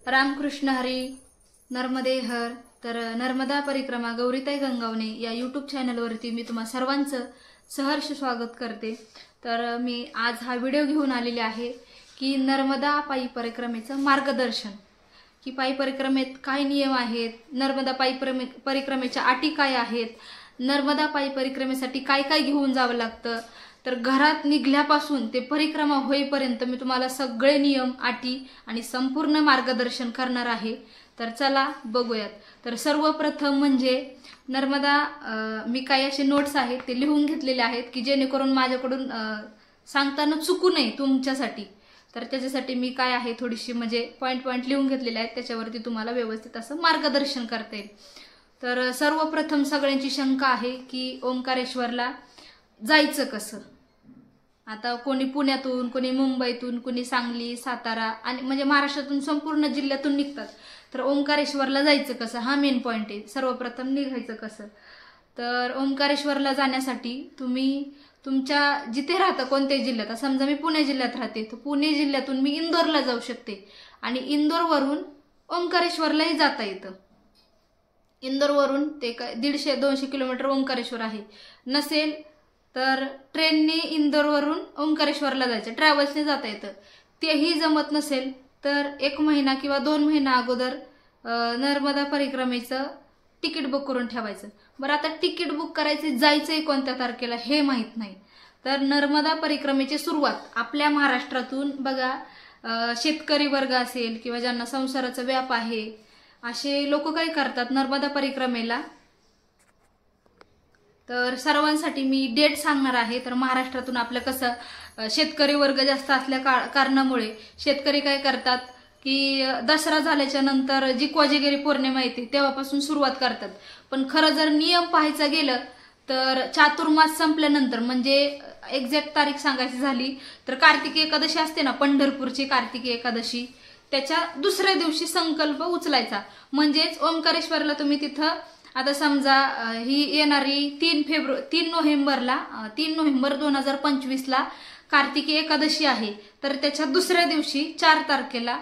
रामकृष्ण हरी नर्मदे हर। तर नर्मदा परिक्रमा गौरीताई गंगावणे या यूट्यूब चॅनलवरती मी तुम्हा सर्वांचं सहर्ष स्वागत करते। तर मी आज हा व्हिडिओ घेऊन आलेले आहे की नर्मदा पायी परिक्रमेचं मार्गदर्शन, की पायी परिक्रमेत काय नियम आहेत, नर्मदा पायी परिक्रमेच्या अटी काय आहेत, नर्मदा पायी परिक्रमेसाठी काय काय घेऊन जावं लागतं। तर घरात निघल्यापासून ते परिक्रमा होईपर्यंत मी तुम्हाला सगळे नियम, अटी आणि संपूर्ण मार्गदर्शन करणार आहे। तर चला बघूयात। तर सर्वप्रथम म्हणजे नर्मदा मी काही असे नोट्स आहेत ते लिहून घेतलेले आहेत की जेणेकरून माझ्याकडून सांगताना चुकू नये तुमच्यासाठी। तर त्याच्यासाठी मी काय आहे थोडीशी म्हणजे पॉइंट लिहून घेतलेले आहेत, त्याच्यावरती तुम्हाला व्यवस्थित असं मार्गदर्शन करता येईल। तर सर्वप्रथम सगळ्यांची शंका आहे की ओंकारेश्वरला जायचं कसं। आता कोणी पुण्यातून, कोणी मुंबईतून, कोणी सांगली, सातारा आणि म्हणजे महाराष्ट्रातून संपूर्ण जिल्ह्यातून निघतात। तर ओंकारेश्वरला जायचं कसं हा मेन पॉइंट आहे। सर्वप्रथम निघायचं कसं, तर ओंकारेश्वरला जाण्यासाठी तुम्ही तुमच्या जिथे राहता कोणत्याही जिल्ह्यात, समजा मी पुणे जिल्ह्यात राहते तर पुणे जिल्ह्यातून मी इंदोरला जाऊ शकते आणि इंदोरवरून ओंकारेश्वरलाही जाता येतं। इंदोरवरून ते 150-200 किलोमीटर ओंकारेश्वर आहे। नसेल तर ट्रेनने इंदोरवरून ओंकारेश्वरला जायचं, ट्रॅव्हल्सने जाता येतं। तेही जमत नसेल तर 1 महिना किंवा 2 महिना अगोदर नर्मदा परिक्रमेचं तिकीट बुक करून ठेवायचं। बरं, आता तिकीट बुक करायचं, जायचंय कोणत्या तारखेला हे माहीत नाही, तर नर्मदा परिक्रमेची सुरुवात आपल्या महाराष्ट्रातून बघा, शेतकरी वर्ग असेल किंवा ज्यांना संसाराचा व्याप आहे असे लोक काय करतात नर्मदा परिक्रमेला। तर सर्वांसाठी मी डेट सांगणार आहे। तर महाराष्ट्रातून आपलं कसं शेतकरी वर्ग जास्त असल्या कारणामुळे शेतकरी काय करतात की दसरा झाल्याच्या नंतर जी कोजागिरी पौर्णिमा येते तेव्हापासून सुरुवात करतात। पण खरं जर नियम पाहायचं गेलं तर चातुर्मास संपल्यानंतर, म्हणजे एक्झॅक्ट तारीख सांगायची झाली तर कार्तिकी एकादशी असते ना, पंढरपूरची कार्तिकी एकादशी, त्याच्या दुसऱ्या दिवशी संकल्प उचलायचा। म्हणजेच ओंकारेश्वरला तुम्ही तिथं आता समजा ही येणारी 3 नोव्हेंबर 2025ला कार्तिकी एकादशी आहे, तर त्याच्या दुसऱ्या दिवशी 4 तारखेला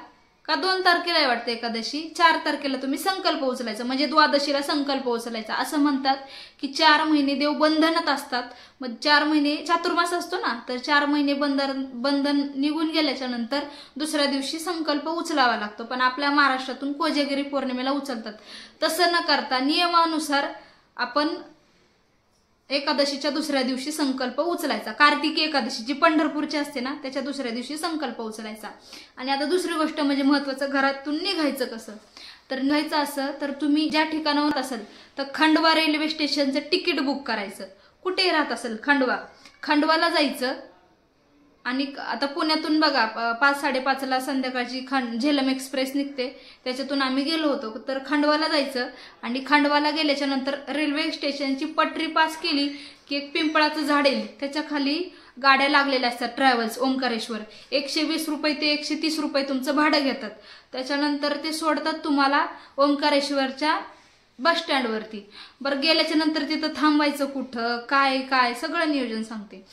का 2 तारखेला वाटतं एकादशी, 4 तारखेला तुम्ही संकल्प उचलायचा, म्हणजे द्वादशीला संकल्प उचलायचा। असं म्हणतात की 4 महिने देव बंधनात असतात, मग 4 महिने चातुर्मास असतो ना, तर 4 महिने बंधन निघून गेल्याच्या नंतर दुसऱ्या दिवशी संकल्प उचलावा लागतो। पण आपल्या महाराष्ट्रातून कोजागिरी पौर्णिमेला उचलतात। तसं न करता नियमानुसार आपण एकादशीच्या दुसऱ्या दिवशी संकल्प उचलायचा। कार्तिकी एकादशी जी पंढरपूरची असते ना त्याच्या दुसऱ्या दिवशी संकल्प उचलायचा। आणि आता दुसरी गोष्ट म्हणजे महत्वाचं, घरातून निघायचं कसं। तर निघायचं असं तर तुम्ही ज्या ठिकाणावर असेल तर खंडवा रेल्वे स्टेशनचं तिकीट बुक करायचं। कुठे राहत असेल खंडवाला जायचं। आणि आता पुण्यातून बघा 5-5:30ला संध्याकाळची झेलम एक्सप्रेस निघते, त्याच्यातून आम्ही गेलो होतो। तर खंडवाला जायचं आणि खंडवाला गेल्याच्या नंतर रेल्वे स्टेशनची पटरी पास केली की एक पिंपळाचं झाड येईल, त्याच्या खाली गाड्या लागलेल्या असतात ट्रॅव्हल्स ओंकारेश्वर। 120 रुपये ते 130 रुपये तुमचं भाडं घेतात। त्याच्यानंतर ते सोडतात तुम्हाला ओंकारेश्वरच्या बस स्टँडवरती। बरं, गेल्याच्या नंतर तिथं थांबायचं कुठं, काय सगळं नियोजन सांगते।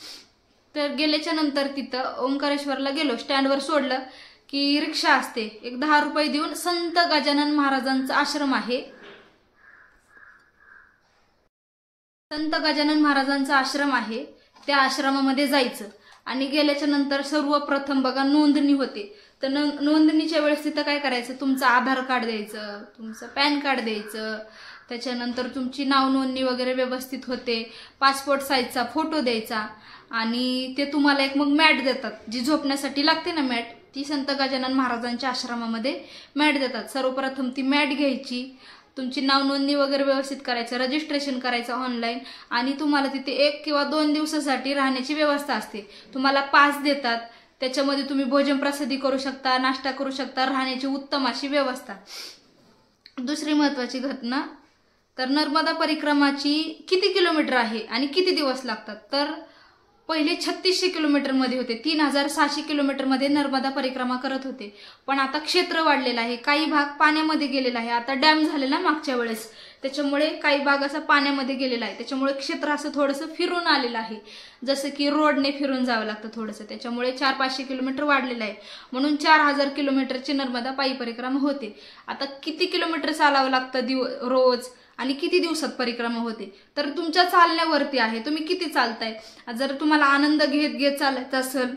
तर गेल्याच्या नंतर तिथं ओंकारेश्वरला गेलो, स्टँडवर सोडलं की रिक्षा असते, एक 10 रुपये देऊन संत गजानन महाराजांचा आश्रम आहे, संत गजानन महाराजांचा आश्रम आहे, त्या आश्रमामध्ये जायचं। आणि गेल्याच्या नंतर सर्वप्रथम बघा नोंदणी होते। तर नोंदणीच्या वेळेस तिथं काय करायचं, तुमचं आधार कार्ड द्यायचं, तुमचं पॅन कार्ड द्यायचं, त्याच्यानंतर तुमची नाव नोंदणी वगैरे व्यवस्थित होते, पासपोर्ट साईजचा फोटो द्यायचा। आणि ते तुम्हाला एक मग मॅट देतात, जी झोपण्यासाठी लागते ना मॅट, ती संत गजानन महाराजांच्या आश्रमामध्ये मॅट देतात। सर्वप्रथम ती मॅट घ्यायची, तुमची नाव नोंदणी वगैरे व्यवस्थित करायचं, रजिस्ट्रेशन करायचं ऑनलाईन। आणि तुम्हाला तिथे 1 किंवा 2 दिवसासाठी राहण्याची व्यवस्था असते। तुम्हाला पास देतात, त्याच्यामध्ये तुम्ही भोजन प्रसादी करू शकता, नाश्ता करू शकता, राहण्याची उत्तम अशी व्यवस्था। दुसरी महत्वाची घटना, तर नर्मदा परिक्रमाची किती किलोमीटर आहे आणि किती दिवस लागतात। तर पहिले 3600 किलोमीटर मध्ये होते, 3600 किलोमीटर मध्ये नर्मदा परिक्रमा करत होते. पण आता क्षेत्र वाढलेलं आहे, काही भाग पाण्यामध्ये गेलेला आहे. आता डॅम झालेला मागच्या वेळेस, त्याच्यामुळे काही भाग असा पाण्यामध्ये गेलेला आहे. त्याच्यामुळे क्षेत्र असं थोडंसं फिरून आलेलं आहे, जसं की रोडने फिरून जावं लागतं थोडंसं. त्याच्यामुळे 400-500 किलोमीटर वाढलेलं आहे. म्हणून 4000 किलोमीटरची नर्मदा पायी परिक्रमा होते. आता किती किलोमीटर चालावं लागतं रोज आणि किती दिवसात परिक्रमा होते, तर तुमच्या चालण्यावरती आहे, तुम्ही किती चालताय. जर तुम्हाला आनंद घेत घेत चालायचं असेल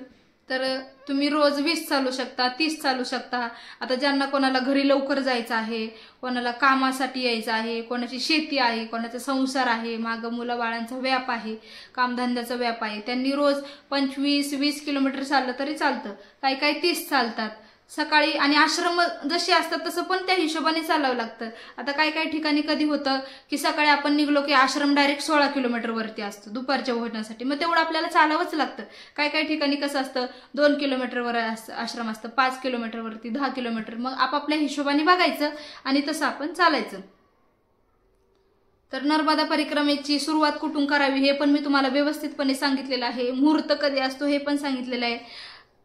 तर तुम्ही रोज 20 चालू शकता, 30 चालू शकता. आता ज्यांना कोणाला घरी लवकर जायचं आहे, कोणाला कामासाठी यायचं आहे, कोणाची शेती आहे, कोणाचा संसार आहे, मागं मुलं बाळांचा व्याप आहे, कामधंद्याचा व्याप आहे, त्यांनी रोज 25-20 किलोमीटर चाललं तरी चालतं. काही काही 30 चालतात सकाळी. आणि आश्रम जसे असतात तसं पण त्या हिशोबाने चालावं लागतं. आता काही काही ठिकाणी कधी होतं की सकाळी आपण निघलो की आश्रम डायरेक्ट 16 किलोमीटर वरती असतो दुपारच्या भोजनासाठी, मग तेवढं आपल्याला चालावंच लागतं. काही काही ठिकाणी कसं असतं 2 किलोमीटरवर आश्रम असतं, 5 किलोमीटरवरती 10 किलोमीटर. मग आपापल्या हिशोबाने बघायचं आणि तसं आपण चालायचं. तर नर्मदा परिक्रमेची सुरुवात कुठून करावी हे पण मी तुम्हाला व्यवस्थितपणे सांगितलेलं आहे. मुहूर्त कधी असतो हे पण सांगितलेलं आहे.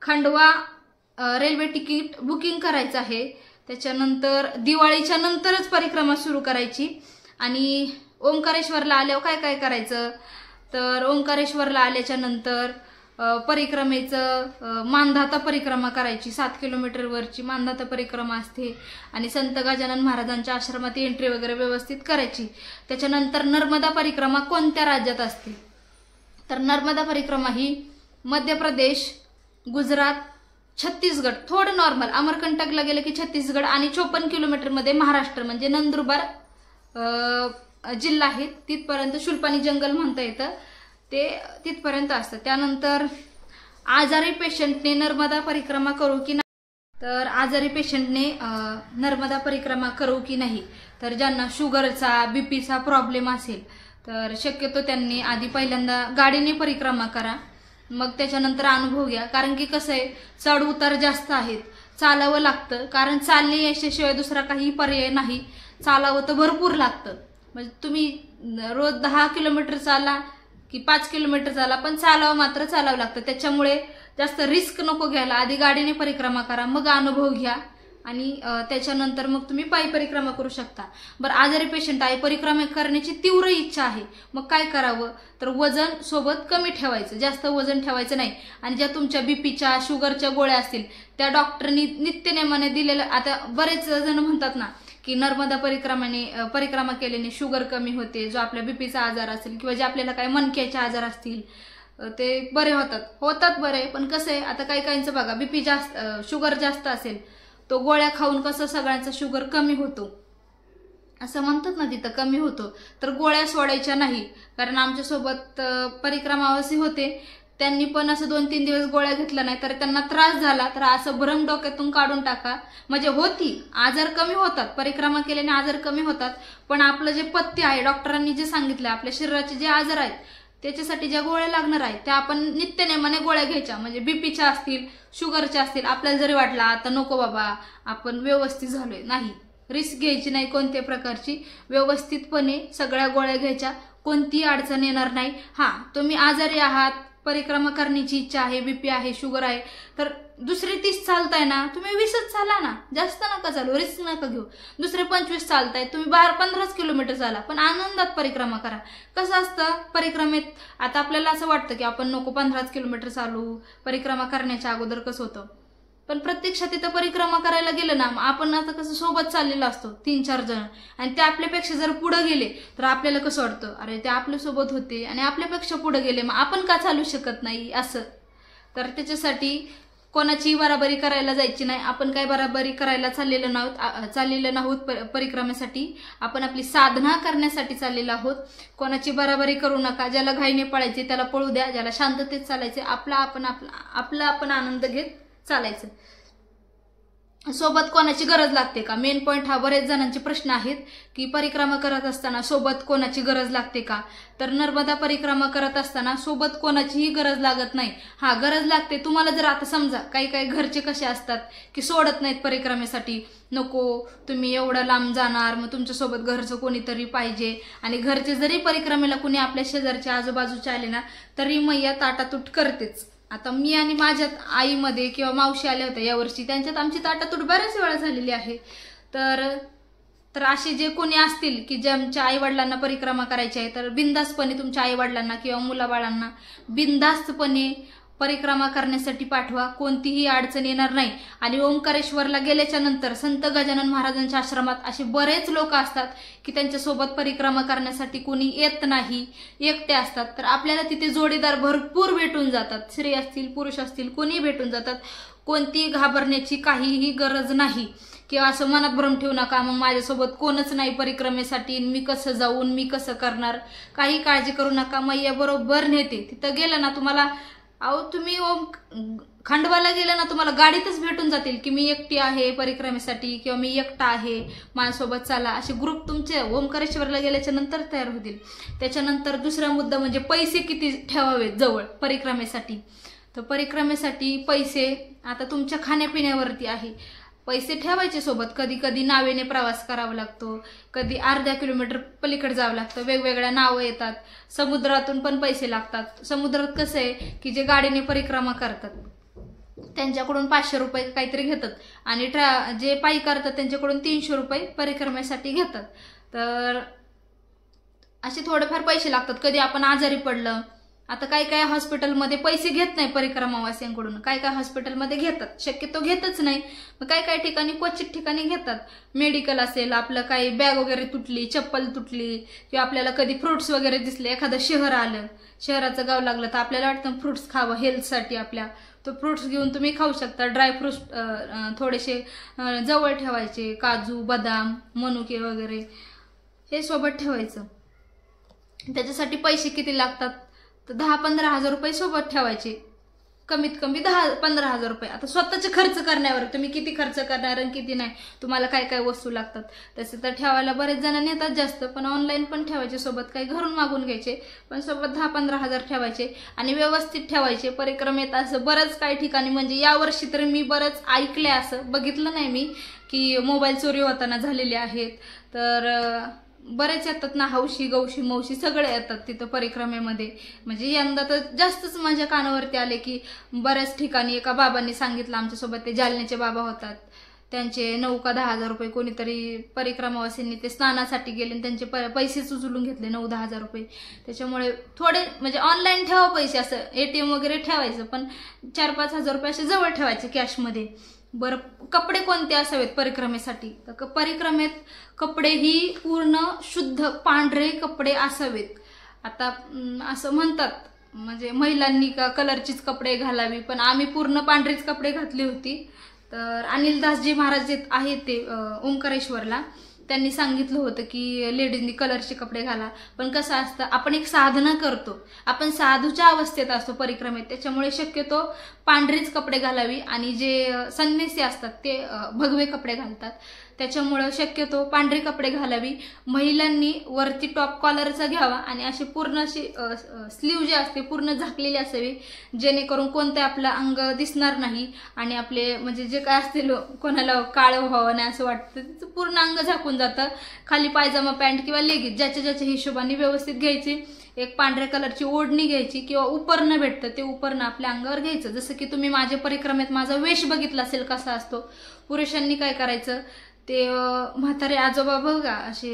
खंडवा रेल्वे तिकीट बुकिंग करायचं आहे. त्याच्यानंतर दिवाळीच्या नंतरच परिक्रमा सुरू करायची. आणि ओंकारेश्वरला आल्यावर काय काय करायचं, तर ओंकारेश्वरला आल्याच्या नंतर परिक्रमेचं मानधाता परिक्रमा करायची. 7 किलोमीटरवरची मानधाता परिक्रमा असते. आणि संत गजानन महाराजांच्या आश्रमात एंट्री वगैरे व्यवस्थित करायची. त्याच्यानंतर नर्मदा परिक्रमा कोणत्या राज्यात असते, तर नर्मदा परिक्रमा ही मध्य प्रदेश, गुजरात, छत्तीसगड, थोडं नॉर्मल अमरकंटकला गेलं की छत्तीसगड, आणि 54 किलोमीटरमध्ये महाराष्ट्र म्हणजे नंदुरबार जिल्हा आहे तिथपर्यंत शूलपाणी जंगल म्हणता येतं, ते तिथपर्यंत असतं. त्यानंतर आजारी पेशंटने नर्मदा परिक्रमा करू की नाही, तर आजारी पेशंटने नर्मदा परिक्रमा करू की नाही, तर ज्यांना शुगरचा बीपीचा प्रॉब्लेम असेल तर शक्यतो त्यांनी आधी पहिल्यांदा गाडीने परिक्रमा करा, मग त्याच्यानंतर अनुभव घ्या. कारण की कसं आहे, चढ उतार जास्त आहेत, चालावं लागतं. कारण चालणे याच्याशिवाय दुसरा काही पर्याय नाही, चालावं तर भरपूर लागतं. म्हणजे तुम्ही रोज 10 किलोमीटर चाला की 5 किलोमीटर चाला, पण चालावं मात्र चालावं लागतं. त्याच्यामुळे जास्त रिस्क नको घ्यायला, आधी गाडीने परिक्रमा करा, मग अनुभव घ्या आणि त्याच्यानंतर मग तुम्ही पायी परिक्रमा करू शकता. बरं, आजारी पेशंट आहे, परिक्रमा करण्याची तीव्र इच्छा आहे, मग काय करावं, तर वजन सोबत कमी ठेवायचं, जास्त वजन ठेवायचं नाही. आणि ज्या तुमच्या बीपीच्या शुगरच्या गोळ्या असतील त्या डॉक्टरनी नित्यनेमाने दिलेल्या, आता बरेच जण म्हणतात ना की नर्मदा परिक्रमा केल्याने शुगर कमी होते, जो आपल्या बीपीचा आजार असेल किंवा जे आपल्याला काही मणक्याचे आजार असतील ते बरे होतात बरे. पण कसं आहे, आता काही काहींचं बघा बीपी जास्त, शुगर जास्त असेल, तो गोळ्या खाऊन कसं सगळ्यांचा शुगर कमी होतो असं म्हणतात ना, तिथं कमी होतो, तर गोळ्या सोडायच्या नाही. कारण आमच्यासोबत परिक्रमावासी होते, त्यांनी पण असं 2-3 दिवस गोळ्या घेतल्या नाही, तर त्यांना त्रास झाला, तर असं भ्रम डोक्यातून काढून टाका. म्हणजे होती, आजार कमी होतात, परिक्रमा केल्याने आजार कमी होतात, पण आपलं जे पथ्य आहे, डॉक्टरांनी जे सांगितलं, आपल्या शरीराचे जे आजार आहेत त्याच्यासाठी ज्या गोळ्या लागणार आहेत त्या आपण नित्यनेमाने गोळ्या घ्यायच्या. म्हणजे बीपीच्या असतील, शुगरच्या असतील, आपल्याला जरी वाटला आता नको बाबा आपण व्यवस्थित झालोय, नाही, रिस्क घ्यायची नाही कोणत्या प्रकारची, व्यवस्थितपणे सगळ्या गोळ्या घ्यायच्या, कोणतीही अडचण येणार नाही. हा, तुम्ही आजारी आहात, परिक्रमा करण्याची इच्छा आहे, बीपी आहे, शुगर आहे, तर दुसरे 30 चालताय ना, तुम्ही 20च चाला ना, जास्त नका चालू, रिस्क नका घेऊ. दुसरे 25 चालताय, तुम्ही 15 किलोमीटर चाला, पण आनंदात परिक्रमा करा. कसं असतं परिक्रमेत, आता आपल्याला असं वाटतं की आपण नको 15 किलोमीटर चालू, परिक्रमा करण्याच्या अगोदर कसं होतं, पण प्रत्यक्षात तिथं परिक्रमा करायला गेलं ना, आपण आता कसं सोबत चाललेलो असतो 3-4 जण, आणि ते आपल्यापेक्षा जर पुढे गेले तर आपल्याला कसं वाटतं, अरे ते आपल्या सोबत होते आणि आपल्यापेक्षा पुढे गेले, मग आपण का चालू शकत नाही असं. तर त्याच्यासाठी कोणाची बराबरी करायला जायची नाही. आपण काय बराबरी करायला चाललेलो नाहोत परिक्रमेसाठी, आपण आपली साधना करण्यासाठी चाललेलो आहोत. कोणाची बराबरी करू नका. ज्याला घाईने पळायचे त्याला पळू द्या, ज्याला शांततेत चालायचे आपला आपण आनंद घेत चालायचं. सोबत कोणाची गरज लागते का? मेन पॉइंट हा बरेच जणांचे प्रश्न आहेत की परिक्रमा करत असताना सोबत कोणाची गरज लागते का? तर नर्मदा परिक्रमा करत असताना सोबत कोणाचीही गरज लागत नाही. हा, गरज लागते तुम्हाला. जर आता समजा काही काही घरचे कसे असतात की सोडत नाहीत परिक्रमेसाठी, नको तुम्ही एवढं लांब जाणार, मग तुमच्यासोबत घरचं कोणीतरी पाहिजे. आणि घरचे जरी परिक्रमेला कुणी आपल्या शेजारच्या आजूबाजूचे आले ना तरी मैया ताटातूट करतेच. आता मी आणि माझ्यात आईमध्ये किंवा मावशी आल्या होत्या यावर्षी, त्यांच्यात आमची ताटातूट बऱ्याच वेळा झालेली आहे. तर असे जे कोणी असतील की ज्यांच्या आईवडिलांना परिक्रमा करायची आहे तर बिनधास्तपणे तुमच्या आईवडिलांना किंवा मुलाबाळांना बिनधास्तपणे परिक्रमा करण्यासाठी पाठवा. कोणतीही अडचण येणार नाही. आणि ओंकारेश्वरला गेल्याच्या नंतर संत गजानन महाराजांच्या आश्रमात असे बरेच लोक असतात की त्यांच्यासोबत परिक्रमा करण्यासाठी कोणी येत नाही, एकटे असतात. तर आपल्याला तिथे जोडीदार भरपूर भेटून जातात. स्त्री असतील, पुरुष असतील, कोणी भेटून जातात. कोणती घाबरण्याची काहीही गरज नाही. किंवा असं मनात भ्रम ठेवू नका, मग माझ्यासोबत कोणच नाही परिक्रमेसाठी, मी कसं जाऊन, मी कसं करणार. काही काळजी करू नका, मैया बरोबर नेते. तिथं गेलं ना तुम्हाला, तुम्ही खंडवाला गेलं ना तुम्हाला गाडीतच भेटून जातील की मी एकटी आहे परिक्रमेसाठी किंवा मी एकटा आहे, माझ्यासोबत चला. असे ग्रुप तुमचे ओंकारेश्वरला गेल्याच्या नंतर तयार होतील. त्याच्यानंतर दुसरा मुद्दा म्हणजे पैसे किती ठेवावेत जवळ परिक्रमेसाठी. तर परिक्रमेसाठी पैसे आता तुमच्या खाण्यापिण्यावरती आहे. पैसे ठेवायचे सोबत. कधी कधी नावेने प्रवास करावा लागतो, कधी अर्ध्या किलोमीटर पलीकडे जावं लागतं, वेगवेगळ्या नावं येतात. समुद्रातून पण पैसे लागतात. समुद्रात कसं आहे की जे गाडीने परिक्रमा करतात त्यांच्याकडून 500 रुपये काहीतरी घेतात आणि जे पायी करतात त्यांच्याकडून 300 रुपये परिक्रमेसाठी घेतात. तर असे थोडेफार पैसे लागतात. कधी आपण आजारी पडलं, आता काय काय हॉस्पिटलमध्ये पैसे घेत नाही परिक्रमावासियांकडून, काय काय हॉस्पिटलमध्ये घेतात, शक्यतो घेतच नाही. मग काय काय ठिकाणी क्वचित ठिकाणी घेतात. मेडिकल असेल, आपलं काही बॅग वगैरे तुटली, चप्पल तुटली, किंवा आपल्याला कधी फ्रुट्स वगैरे दिसले, एखादं शहर आलं, शहराचं गाव लागलं तर आपल्याला वाटतं फ्रुट्स खावं हेल्थसाठी आपल्या, तो फ्रुट्स घेऊन तुम्ही खाऊ शकता. ड्रायफ्रुट्स थोडेसे जवळ ठेवायचे, काजू, बदाम, मनुके वगैरे हे सोबत ठेवायचं. त्याच्यासाठी पैसे किती लागतात तर 10-15 हजार रुपये सोबत ठेवायचे, कमीत कमी 10-15 हजार रुपये. आता स्वतःचे खर्च करण्यावर तुम्ही किती खर्च करणार आणि किती नाही, तुम्हाला काय काय वस्तू लागतात तसे तर ठेवायला बरेच जण नेतात जास्त, पण ऑनलाईन पण ठेवायचे सोबत, काही घरून मागून घ्यायचे, पण सोबत 10-15 हजार ठेवायचे आणि व्यवस्थित ठेवायचे. परिक्रमेत असं बरंच काही ठिकाणी, म्हणजे यावर्षी तर मी बरंच ऐकले, असं बघितलं नाही मी की मोबाईल चोरी होताना झालेले आहेत. तर बरेच येतात ना, हौशी गौशी मौशी सगळे येतात तिथं परिक्रमेमध्ये. म्हणजे यंदा तर जास्तच माझ्या कानावरती आले की बऱ्याच ठिकाणी एका बाबांनी सांगितलं आमच्यासोबत, ते जालन्याचे बाबा होतात, त्यांचे 9 का 10 हजार रुपये कोणीतरी परिक्रमावासींनी ते स्नानासाठी गेले आणि त्यांचे पैसेच उचलून घेतले, 9-10 हजार रुपये. त्याच्यामुळे थोडे म्हणजे ऑनलाईन ठेवा पैसे, असं ATM वगैरे ठेवायचं, पण 4-5 हजार रुपये असे जवळ ठेवायचे कॅशमध्ये. बरं, कपडे कोणते असावेत परिक्रमेसाठी तर परिक्रमेत कपडे ही पूर्ण शुद्ध पांढरे कपडे असावेत. आता असं म्हणतात म्हणजे महिलांनी का कलरचीच कपडे घालावी, पण आम्ही पूर्ण पांढरीच कपडे घातली होती. तर अनिलदासजी महाराज आहेत ते ओंकारेश्वरला, त्यांनी सांगितलं होतं की लेडीजनी कलरचे कपडे घाला. पण कसं असतं, आपण एक साधना करतो, आपण साधूच्या अवस्थेत असतो परिक्रमेत, त्याच्यामुळे शक्यतो पांढरीच कपडे घालावी. आणि जे संन्यासी असतात ते भगवे कपडे घालतात, त्याच्यामुळं शक्यतो पांढरे कपडे घालावी. महिलांनी वरती टॉप कॉलरचा घ्यावा आणि अशी पूर्ण अशी स्लीव जी असते पूर्ण झाकलेली असावी, जेणेकरून कोणतं आपलं अंग दिसणार नाही. आणि आपले म्हणजे जे काय असतील, कोणाला काळं व्हावं नाही असं वाटतं, तिचं पूर्ण अंग झाकून जातं. खाली पायजामा पॅन्ट किंवा लेगिंज ज्याच्या ज्याच्या हिशोबाने व्यवस्थित घ्यायची. एक पांढऱ्या कलरची ओढणी घ्यायची किंवा उपरणं भेटतं, ते उपरणं आपल्या अंगावर घ्यायचं. जसं की तुम्ही माझ्या परिक्रमेत माझा वेश बघितला असेल कसा असतो. पुरुषांनी काय करायचं, ते म्हातारे आजोबा बघा असे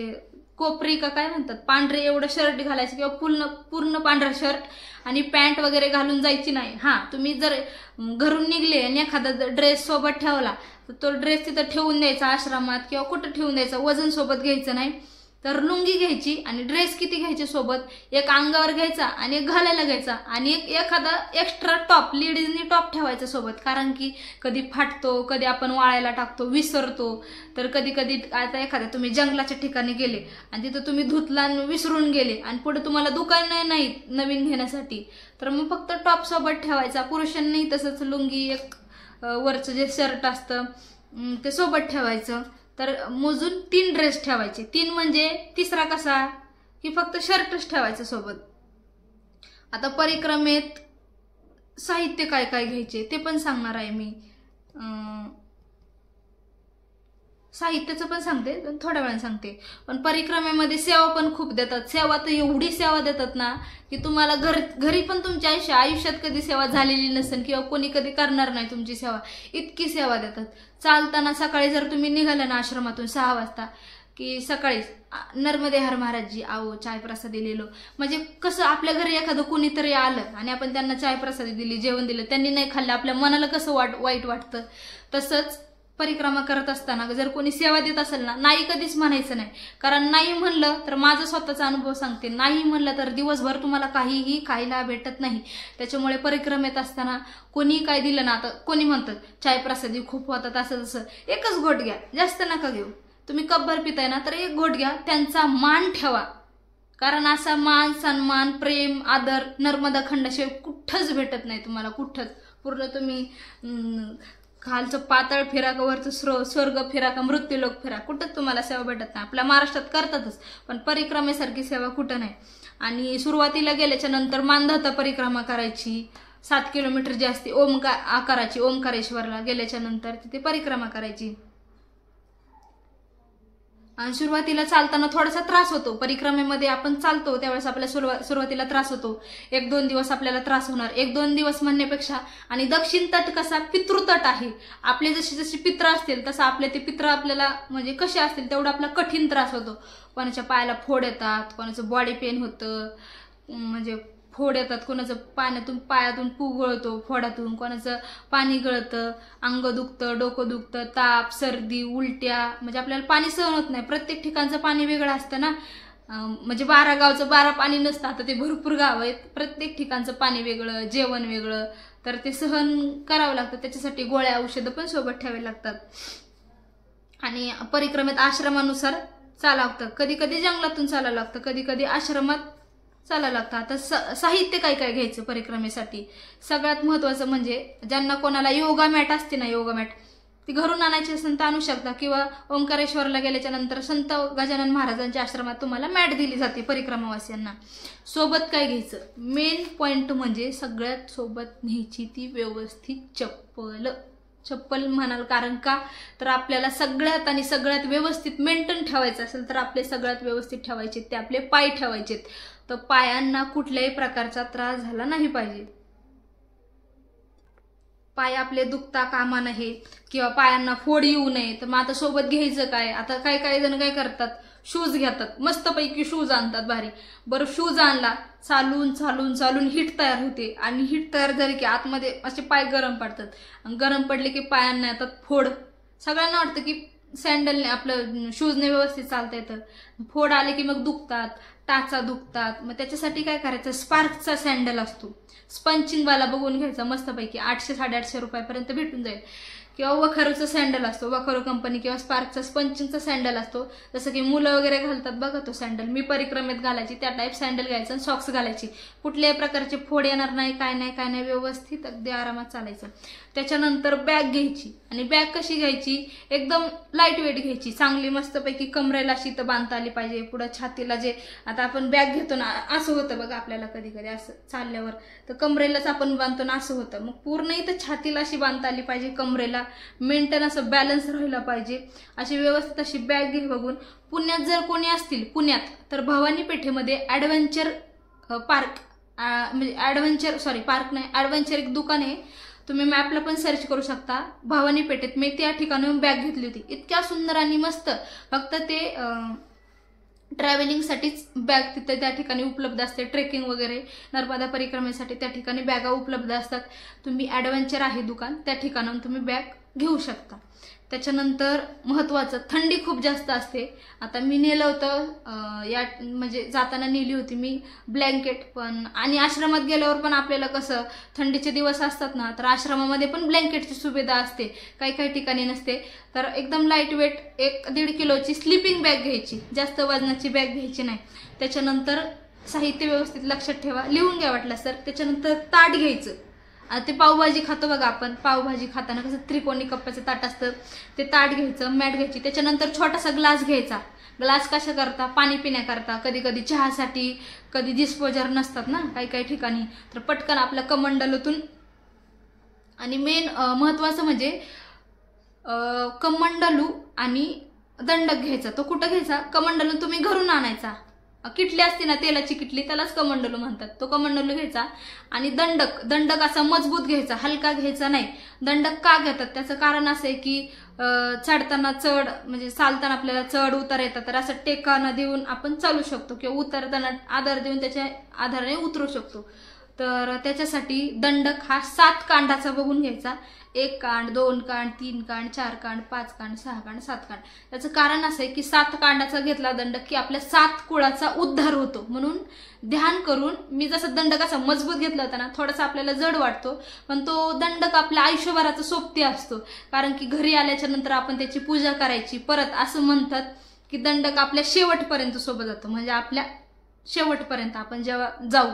कोपरी का काय म्हणतात, पांढरे एवढं शर्ट घालायचं किंवा पूर्ण पांढरा शर्ट आणि पॅन्ट वगैरे घालून जायची नाही. हा, तुम्ही जर घरून निघले आणि एखादा ड्रेस सोबत ठेवला तर तो ड्रेस तिथं ठेवून द्यायचा आश्रमात किंवा कुठं ठेवून द्यायचा, वजन सोबत घ्यायचं नाही. तर लुंगी घ्यायची आणि ड्रेस किती घ्यायचे सोबत, एक अंगावर घ्यायचा आणि एक घालायला घ्यायचा आणि एखादा एक्स्ट्रा टॉप, लेडीजनी टॉप ठेवायचा सोबत. कारण की कधी फाटतो, कधी आपण वाळायला टाकतो, विसरतो. तर कधी कधी आता एखाद्या तुम्ही जंगलाच्या ठिकाणी गेले आणि तिथं तुम्ही धुतला विसरून गेले आणि पुढे तुम्हाला दुकान नाही नवीन घेण्यासाठी, तर मग फक्त टॉप सोबत ठेवायचा. पुरुषांनी तसंच लुंगी, एक वरचं जे शर्ट असतं ते सोबत ठेवायचं. तर मोजून 3 ड्रेस ठेवायचे. 3 म्हणजे तिसरा कसा की फक्त शर्टच ठेवायचं सोबत. आता परिक्रमेत साहित्य काय काय घ्यायचे ते पण सांगणार आहे मी. साहित्याचं पण सांगते, थोड्या वेळाने सांगते. पण परिक्रमेमध्ये सेवा पण खूप देतात. सेवा तर एवढी सेवा देतात ना की तुम्हाला घरी पण तुमच्या आयुष्यात कधी सेवा झालेली नसेल किंवा कोणी कधी करणार नाही तुमची सेवा, इतकी सेवा देतात. चालताना सकाळी जर तुम्ही निघाला ना आश्रमातून 6 वाजता की सकाळीच नर्मदे हर महाराजजी आओ चाय प्रसादी दिलेलो, म्हणजे कसं आपल्या घरी एखादं कोणीतरी आलं आणि आपण त्यांना चाय प्रसादी दिली, जेवण दिलं, त्यांनी नाही खाल्लं, आपल्या मनाला कसं वाईट वाटतं. तसंच परिक्रमा करत असताना जर कोणी सेवा देत असेल ना, नाही कधीच म्हणायचं नाही. कारण नाही म्हणलं तर माझा स्वतःचा अनुभव सांगते, नाही म्हणलं तर दिवसभर तुम्हाला काहीही खायला भेटत नाही. त्याच्यामुळे परिक्रमेत असताना कोणी काय दिलं ना, आता कोणी म्हणतात चाय प्रसादी खूप होतात असं तसं, एकच घोट घ्या, जास्त नका घेऊ. तुम्ही कपभर पिताय ना तर एक घोट घ्या, त्यांचा मान ठेवा. कारण असा मान, सन्मान, प्रेम, आदर नर्मदा खंडाशिवाय कुठंच भेटत नाही तुम्हाला, कुठंच. पूर्ण तुम्ही खालचं पातळ फिरा का वरचं स्वर्ग फिरा का मृत्यूलोक फिरा, कुठंच तुम्हाला सेवा भेटत नाही. आपल्या महाराष्ट्रात करतातच पण परिक्रमेसारखी सेवा कुठं नाही. आणि सुरुवातीला गेल्याच्या नंतर मानधता परिक्रमा करायची, 7 किलोमीटर जी असते आकाराची, ओंकारेश्वरला गेल्याच्या नंतर तिथे परिक्रमा करायची. आणि सुरुवातीला चालताना थोडासा त्रास होतो. परिक्रमेमध्ये आपण चालतो त्यावेळेस आपल्याला सुरुवातीला त्रास होतो. 1-2 दिवस आपल्याला त्रास होणार. 1-2 दिवस म्हणण्यापेक्षा, आणि दक्षिण तट कसा पितृतट आहे, आपले जशी पित्र असतील तसं आपले ते पित्र आपल्याला म्हणजे कसे असतील तेवढा आपला कठीण त्रास होतो. कोणाच्या पायाला फोड येतात, कोणाचं बॉडी पेन होतं, म्हणजे फोड येतात, कोणाचं पायातून पू गळतो फोडातून, कोणाचं पाणी गळतं, अंग दुखतं, डोकं दुखतं, ताप, सर्दी, उलट्या, म्हणजे आपल्याला पाणी सहन होत नाही. प्रत्येक ठिकाणचं पाणी वेगळं असतं ना, म्हणजे 12 गावचं 12 पाणी नसतं. आता ते भरपूर गाव आहेत, प्रत्येक ठिकाणचं पाणी वेगळं, जेवण वेगळं, तर ते सहन करावं लागतं. त्याच्यासाठी गोळ्या औषधं पण सोबत ठेवावी लागतात. आणि परिक्रमेत आश्रमानुसार चालावं लागतं. कधी कधी जंगलातून चालावं लागतं, कधी कधी आश्रमात चालायला लागतं. आता साहित्य काय काय घ्यायचं परिक्रमेसाठी, सगळ्यात महत्वाचं म्हणजे ज्यांना कोणाला योगा मॅट असते ना, योगा मॅट ती घरून आणायची असेल तर आणू शकता, किंवा ओंकारेश्वरला गेल्याच्या नंतर संत गजानन महाराजांच्या आश्रमात तुम्हाला मॅट दिली जाते परिक्रमावासियांना. सोबत काय घ्यायचं, मेन पॉइंट म्हणजे सगळ्यात सोबत न्यायची ती व्यवस्थित चप्पल म्हणाल. कारण का तर आपल्याला सगळ्यात व्यवस्थित मेंटेन ठेवायचं असेल तर आपले सगळ्यात व्यवस्थित ठेवायचे ते आपले पाय ठेवायचेत. तर पायांना कुठल्याही प्रकारचा त्रास झाला नाही पाहिजे. पाय आपले दुखता कामा नये किंवा पायांना फोड येऊ नये. तर मग आता सोबत घ्यायचं काय, आता काही जण काय करतात, शूज घेतात, मस्तपैकी शूज आणतात भारी. बरं शूज आणला, चालून हीट तयार होते, आणि हीट तयार झाली की आतमध्ये असे पाय गरम पडतात, आणि गरम पडले की पायांना येतात फोड. सगळ्यांना वाटतं की सँडलने आपलं शूजने व्यवस्थित चालता येतं, फोड आले की मग दुखतात, टाचा दुखतात. मग त्याच्यासाठी काय करायचं, स्पार्कचा सँडल असतो, स्पंचिंगवाला बघून घ्यायचा मस्तपैकी, 800-850 रुपयापर्यंत भेटून जाईल. किंवा वखारूचा सँडल असतो, वखारू कंपनी किंवा स्पार्कचा स्पंचिंगचा सँडल असतो. जसं की मुलं वगैरे घालतात बघा तो सँडल, मी परिक्रमेत घालायची त्या टाईप सँडल घ्यायचं आणि सॉक्स घालायची. कुठल्याही प्रकारचे फोड येणार नाही, काय नाही, व्यवस्थित अगदी आरामात चालायचं. त्याच्यानंतर बॅग घ्यायची, आणि बॅग कशी घ्यायची, एकदम लाईट वेट घ्यायची, चांगली मस्तपैकी कमरेला अशी तर बांधता आली पाहिजे. पुढं छातीला जे आता आपण बॅग घेतो ना, असं होतं बघा आपल्याला कधी असं चालल्यावर, तर कमरेलाच आपण बांधतो ना असं होतं. मग पूर्ण इथं छातीला अशी बांधता आली पाहिजे, कमरेला मेंटेन असं बॅलन्स राहिला पाहिजे. अशी व्यवस्थित अशी बॅग घे बघून. पुण्यात जर कोणी असतील, पुण्यात तर भवानी पेठेमध्ये ॲडव्हेंचर पार्क, म्हणजे ॲडव्हेंचर एक दुकान आहे, तुम्ही मॅपला पण सर्च करू शकता. भवानी पेठेत मी त्या ठिकाणी बॅग घेतली होती, इतक्या सुंदर आणि मस्त. फक्त ते ट्रॅव्हलिंगसाठीच बॅग तिथे त्या ठिकाणी उपलब्ध असते, ट्रेकिंग वगैरे नर्मदा परिक्रमेसाठी त्या ठिकाणी बॅगा उपलब्ध असतात. तुम्ही ॲडव्हेंचर आहे दुकान, त्या ठिकाणाहून तुम्ही बॅग घेऊ शकता. त्याच्यानंतर महत्वाचं, थंडी खूप जास्त असते. आता मी नेलं होतं म्हणजे जाताना नेली होती मी ब्लँकेट पण, आणि आश्रमात गेल्यावर पण आपल्याला कसं थंडीचे दिवस असतात ना, तर आश्रमामध्ये पण ब्लँकेटची सुविधा असते, काही ठिकाणी नसते. तर एकदम लाईट वेट 1-1.5 किलोची स्लीपिंग बॅग घ्यायची, जास्त वजनाची बॅग घ्यायची नाही. त्याच्यानंतर साहित्य व्यवस्थित लक्षात ठेवा, लिहून घ्या वाटलं सर. त्याच्यानंतर ताट घ्यायचं. आता ते पावभाजी खातो बघा आपण, पावभाजी खाताना कसं त्रिकोणी कप्प्याचं ताट असतं, ते ताट घ्यायचं, मॅट घ्यायची, त्याच्यानंतर छोटासा ग्लास घ्यायचा. ग्लास कशा करता? पाणी पिण्याकरता, कधी कधी चहासाठी, कधी डिस्पोजर नसतात ना काही काही ठिकाणी, तर पटकन आपल्या कमंडलूतून. आणि मेन महत्वाचं म्हणजे कमंडलू आणि दंडक घ्यायचा. तो कुठं घ्यायचा? कमंडलू तुम्ही घरून आणायचा, किटली असते ना तेलाची किटली, त्यालाच कमंडलू म्हणतात. तो कमंडलू घ्यायचा. आणि दंडक असा मजबूत घ्यायचा, हलका घ्यायचा नाही. दंडक का घेतात? त्याचं कारण असं आहे की चढताना चढ म्हणजे चालताना आपल्याला चढ उतार येतात, तर असं टेकाना देऊन आपण चालू शकतो किंवा उतरताना आधार देऊन त्याच्या आधाराने उतरू शकतो. तर त्याच्यासाठी दंडक हा 7 कांडाचा बघून घ्यायचा. 1 कांड, 2 कांड, 3 कांड, 4 कांड, 5 कांड, 6 कांड, 7 कांड. त्याचं कारण असं आहे की 7 कांडाचा घेतला दंडक की आपल्या 7 कुळाचा उद्धार होतो. म्हणून ध्यान करून, मी जसं दंडक असा मजबूत घेतला होता ना, थोडासा आपल्याला जड वाटतो, पण तो दंडक आपल्या आयुष्यभराचा सोबती असतो. कारण की घरी आल्याच्या नंतर आपण त्याची पूजा करायची. परत असं म्हणतात की दंडक आपल्या शेवटपर्यंत सोबत जातो, म्हणजे आपल्या शेवटपर्यंत आपण जेव्हा जाऊ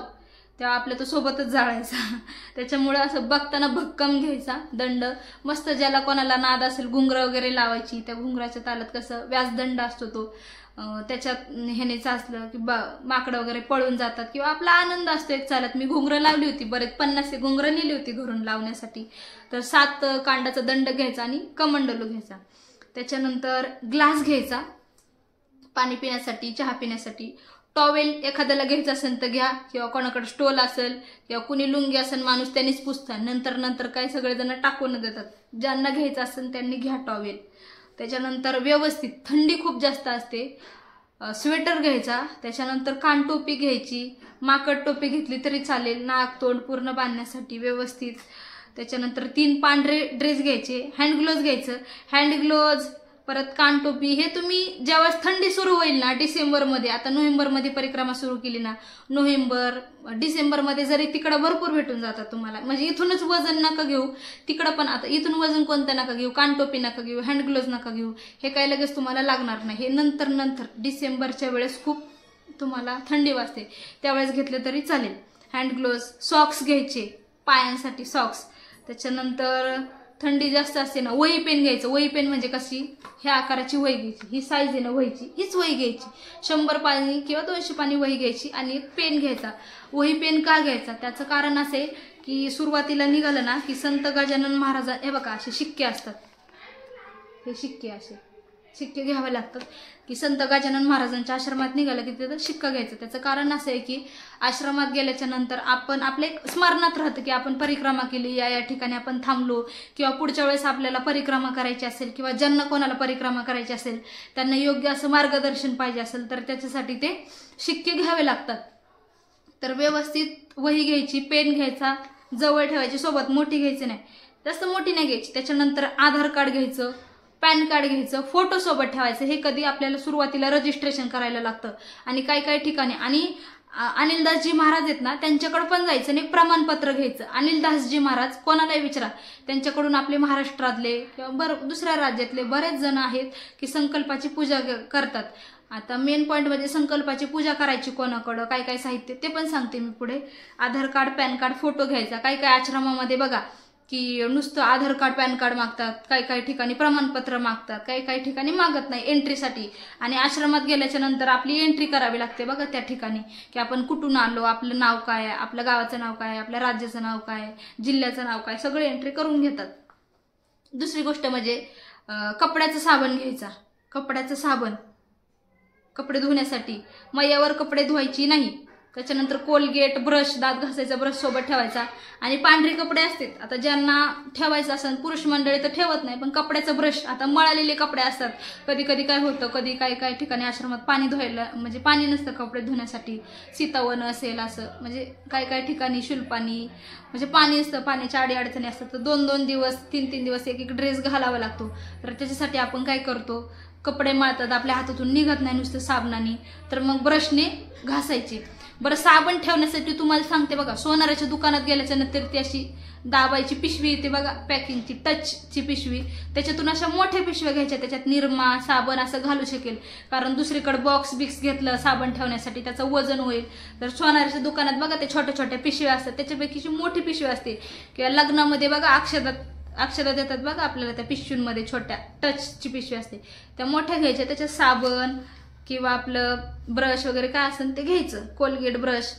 तेव्हा आपल्या तो सोबतच जाळायचा. त्याच्यामुळे असं बघताना भक्कम घ्यायचा दंड. मस्त ज्याला कोणाला नाद असेल घुंगरं वगैरे लावायची, त्या घुंगराच्या तालात कसं व्यासदंड असतो तो, त्याच्यात ह्याने चाचलं की माकडं वगैरे पळून जातात किंवा आपला आनंद असतो एक चालत. मी घुंगरं लावली होती, बरेच 50 घुंगरं नेली होती घरून लावण्यासाठी. तर 7 कांडाचा दंड घ्यायचा आणि कमंडलू घ्यायचा. त्याच्यानंतर ग्लास घ्यायचा पाणी पिण्यासाठी, चहा पिण्यासाठी. टॉवेल एखाद्याला घ्यायचं असेल तर घ्या, किंवा कोणाकडे स्टोल असेल किंवा कुणी लुंगी असेल माणूस त्यांनीच पुसतात. नंतर काय सगळेजण टाकून देतात. ज्यांना घ्यायचं असेल त्यांनी घ्या टॉवेल. त्याच्यानंतर व्यवस्थित थंडी खूप जास्त असते, स्वेटर घ्यायचा. त्याच्यानंतर कानटोपी घ्यायची, माकड टोपी घेतली तरी चालेल, नाक तोंड पूर्ण बांधण्यासाठी व्यवस्थित. त्याच्यानंतर 3 पांढरे ड्रेस घ्यायचे. हँड ग्लोव्ज घ्यायचं. हँड ग्लोव्ज परत कानटोपी हे तुम्ही ज्यावेळेस थंडी सुरू होईल ना डिसेंबरमध्ये, आता नोव्हेंबरमध्ये परिक्रमा सुरू केली ना, नोव्हेंबर डिसेंबरमध्ये जरी तिकडं भरपूर भेटून जातात तुम्हाला. म्हणजे इथूनच वजन नका घेऊ, तिकडं पण आता इथून वजन कोणतं नका घेऊ, कानटोपी नका घेऊ, हँड ग्लोव्ज नका घेऊ, हे काही लगेच तुम्हाला लागणार नाही. हे नंतर डिसेंबरच्या वेळेस खूप तुम्हाला थंडी वाजते त्यावेळेस घेतले तरी चालेल. हँड ग्लोव्ज, सॉक्स घ्यायचे पायांसाठी सॉक्स. त्याच्यानंतर थंडी जास्त असते ना, वही पेन घ्यायचं. वही पेन म्हणजे कशी, ह्या आकाराची वही घ्यायची, ही साईज आहे ना वहीची, हीच वही घ्यायची. 100 पानी किंवा 200 पानी वही घ्यायची आणि एक पेन घ्यायचा. वही पेन का घ्यायचा? त्याचं कारण असे की सुरुवातीला निघालं ना की संत गजानन महाराज, हे बघा असे शिक्के असतात, हे शिक्के असे शिक्के घ्यावे लागतात. की संत गजानन महाराजांच्या आश्रमात निघालं की तिथं शिक्का घ्यायचं. त्याचं कारण असं आहे की आश्रमात गेल्याच्या नंतर आपण आपले स्मरणात राहतं की आपण परिक्रमा केली, या ठिकाणी आपण थांबलो, किंवा पुढच्या वेळेस आपल्याला परिक्रमा करायची असेल किंवा ज्यांना कोणाला परिक्रमा करायची असेल त्यांना योग्य असं मार्गदर्शन पाहिजे असेल तर त्याच्यासाठी ते शिक्के घ्यावे लागतात. तर व्यवस्थित वही घ्यायची, पेन घ्यायचा, जवळ ठेवायची, सोबत मोठी घ्यायची नाही, जास्त मोठी नाही घ्यायची. त्याच्यानंतर आधार कार्ड घ्यायचं, पॅन कार्ड घ्यायचं, फोटो सोबत ठेवायचं. हे कधी आपल्याला सुरुवातीला रजिस्ट्रेशन करायला लागतं. आणि काही काही आणि अनिलदासजी महाराज आहेत ना त्यांच्याकडे पण जायचं आणि एक प्रमाणपत्र घ्यायचं. अनिलदासजी महाराज कोणालाही विचारा, त्यांच्याकडून आपले महाराष्ट्रातले किंवा दुसऱ्या राज्यातले बरेच जण आहेत की संकल्पाची पूजा करतात. आता मेन पॉईंट म्हणजे संकल्पाची पूजा करायची कोणाकडं, काय काय साहित्य ते पण सांगते मी पुढे. आधार कार्ड, पॅन कार्ड, फोटो घ्यायचा. काही काही आश्रमामध्ये बघा की नुसतं आधार कार्ड, पॅन कार्ड मागतात, काही काही ठिकाणी प्रमाणपत्र मागतात, काही काही ठिकाणी मागत नाही एंट्रीसाठी. आणि आश्रमात गेल्याच्या नंतर आपली एंट्री करावी लागते बघा त्या ठिकाणी, की आपण कुठून आलो, आपलं नाव काय आहे, आपल्या गावाचं नाव काय आहे, आपल्या राज्याचं नाव काय आहे, जिल्ह्याचं नाव काय, सगळे एंट्री करून घेतात. दुसरी गोष्ट म्हणजे कपड्याचं साबण घ्यायचा. कपड्याचं साबण कपडे धुण्यासाठी, मैयावर कपडे धुवायची नाही. त्याच्यानंतर कोलगेट, ब्रश, दात घासायचा ब्रश सोबत ठेवायचा. आणि पांढरे कपडे असतात, आता ज्यांना ठेवायचं असेल पुरुष मंडळी तर ठेवत नाही, पण कपड्याचं ब्रश, आता मळालेले कपडे असतात, कधी कधी काय होतं, कधी काही ठिकाणी आश्रमात पाणी धुवायला म्हणजे पाणी नसतं कपडे धुण्यासाठी, सीतावन असेल असं, म्हणजे काही ठिकाणी शुल्पाणी म्हणजे पाणी असतं, पाण्याच्या अडीअडचणी असतात, तर 2-2 दिवस 3-3 दिवस एक ड्रेस घालावा लागतो. तर त्याच्यासाठी आपण काय करतो, कपडे मळतात, आपल्या हातातून निघत नाही नुसतं साबणाने, तर मग ब्रशने घासायचे. बरं साबण ठेवण्यासाठी तुम्हाला सांगते बघा, सोनाराच्या दुकानात गेल्याच्या नंतर ती अशी दाबायची पिशवी येते बघा, पॅकिंगची टचची पिशवी, त्याच्यातून अशा मोठ्या पिशव्या घ्यायच्या, त्याच्यात निरमा साबण असं घालू शकेल. कारण दुसरीकडे बॉक्स बिक्स घेतलं साबण ठेवण्यासाठी त्याचं वजन होईल. तर सोनाराच्या दुकानात बघा ते छोट्या छोट्या पिशव्या असतात, त्याच्यापैकी मोठी पिशवी असते. किंवा लग्नामध्ये बघा अक्षदा देतात बघा आपल्याला त्या पिशवींमध्ये, छोट्या टचची पिशवी असते, त्या मोठ्या घ्यायच्या. त्याच्यात साबण किंवा आपलं ब्रश वगैरे काय असेल ते घ्यायचं, कोलगेट ब्रश.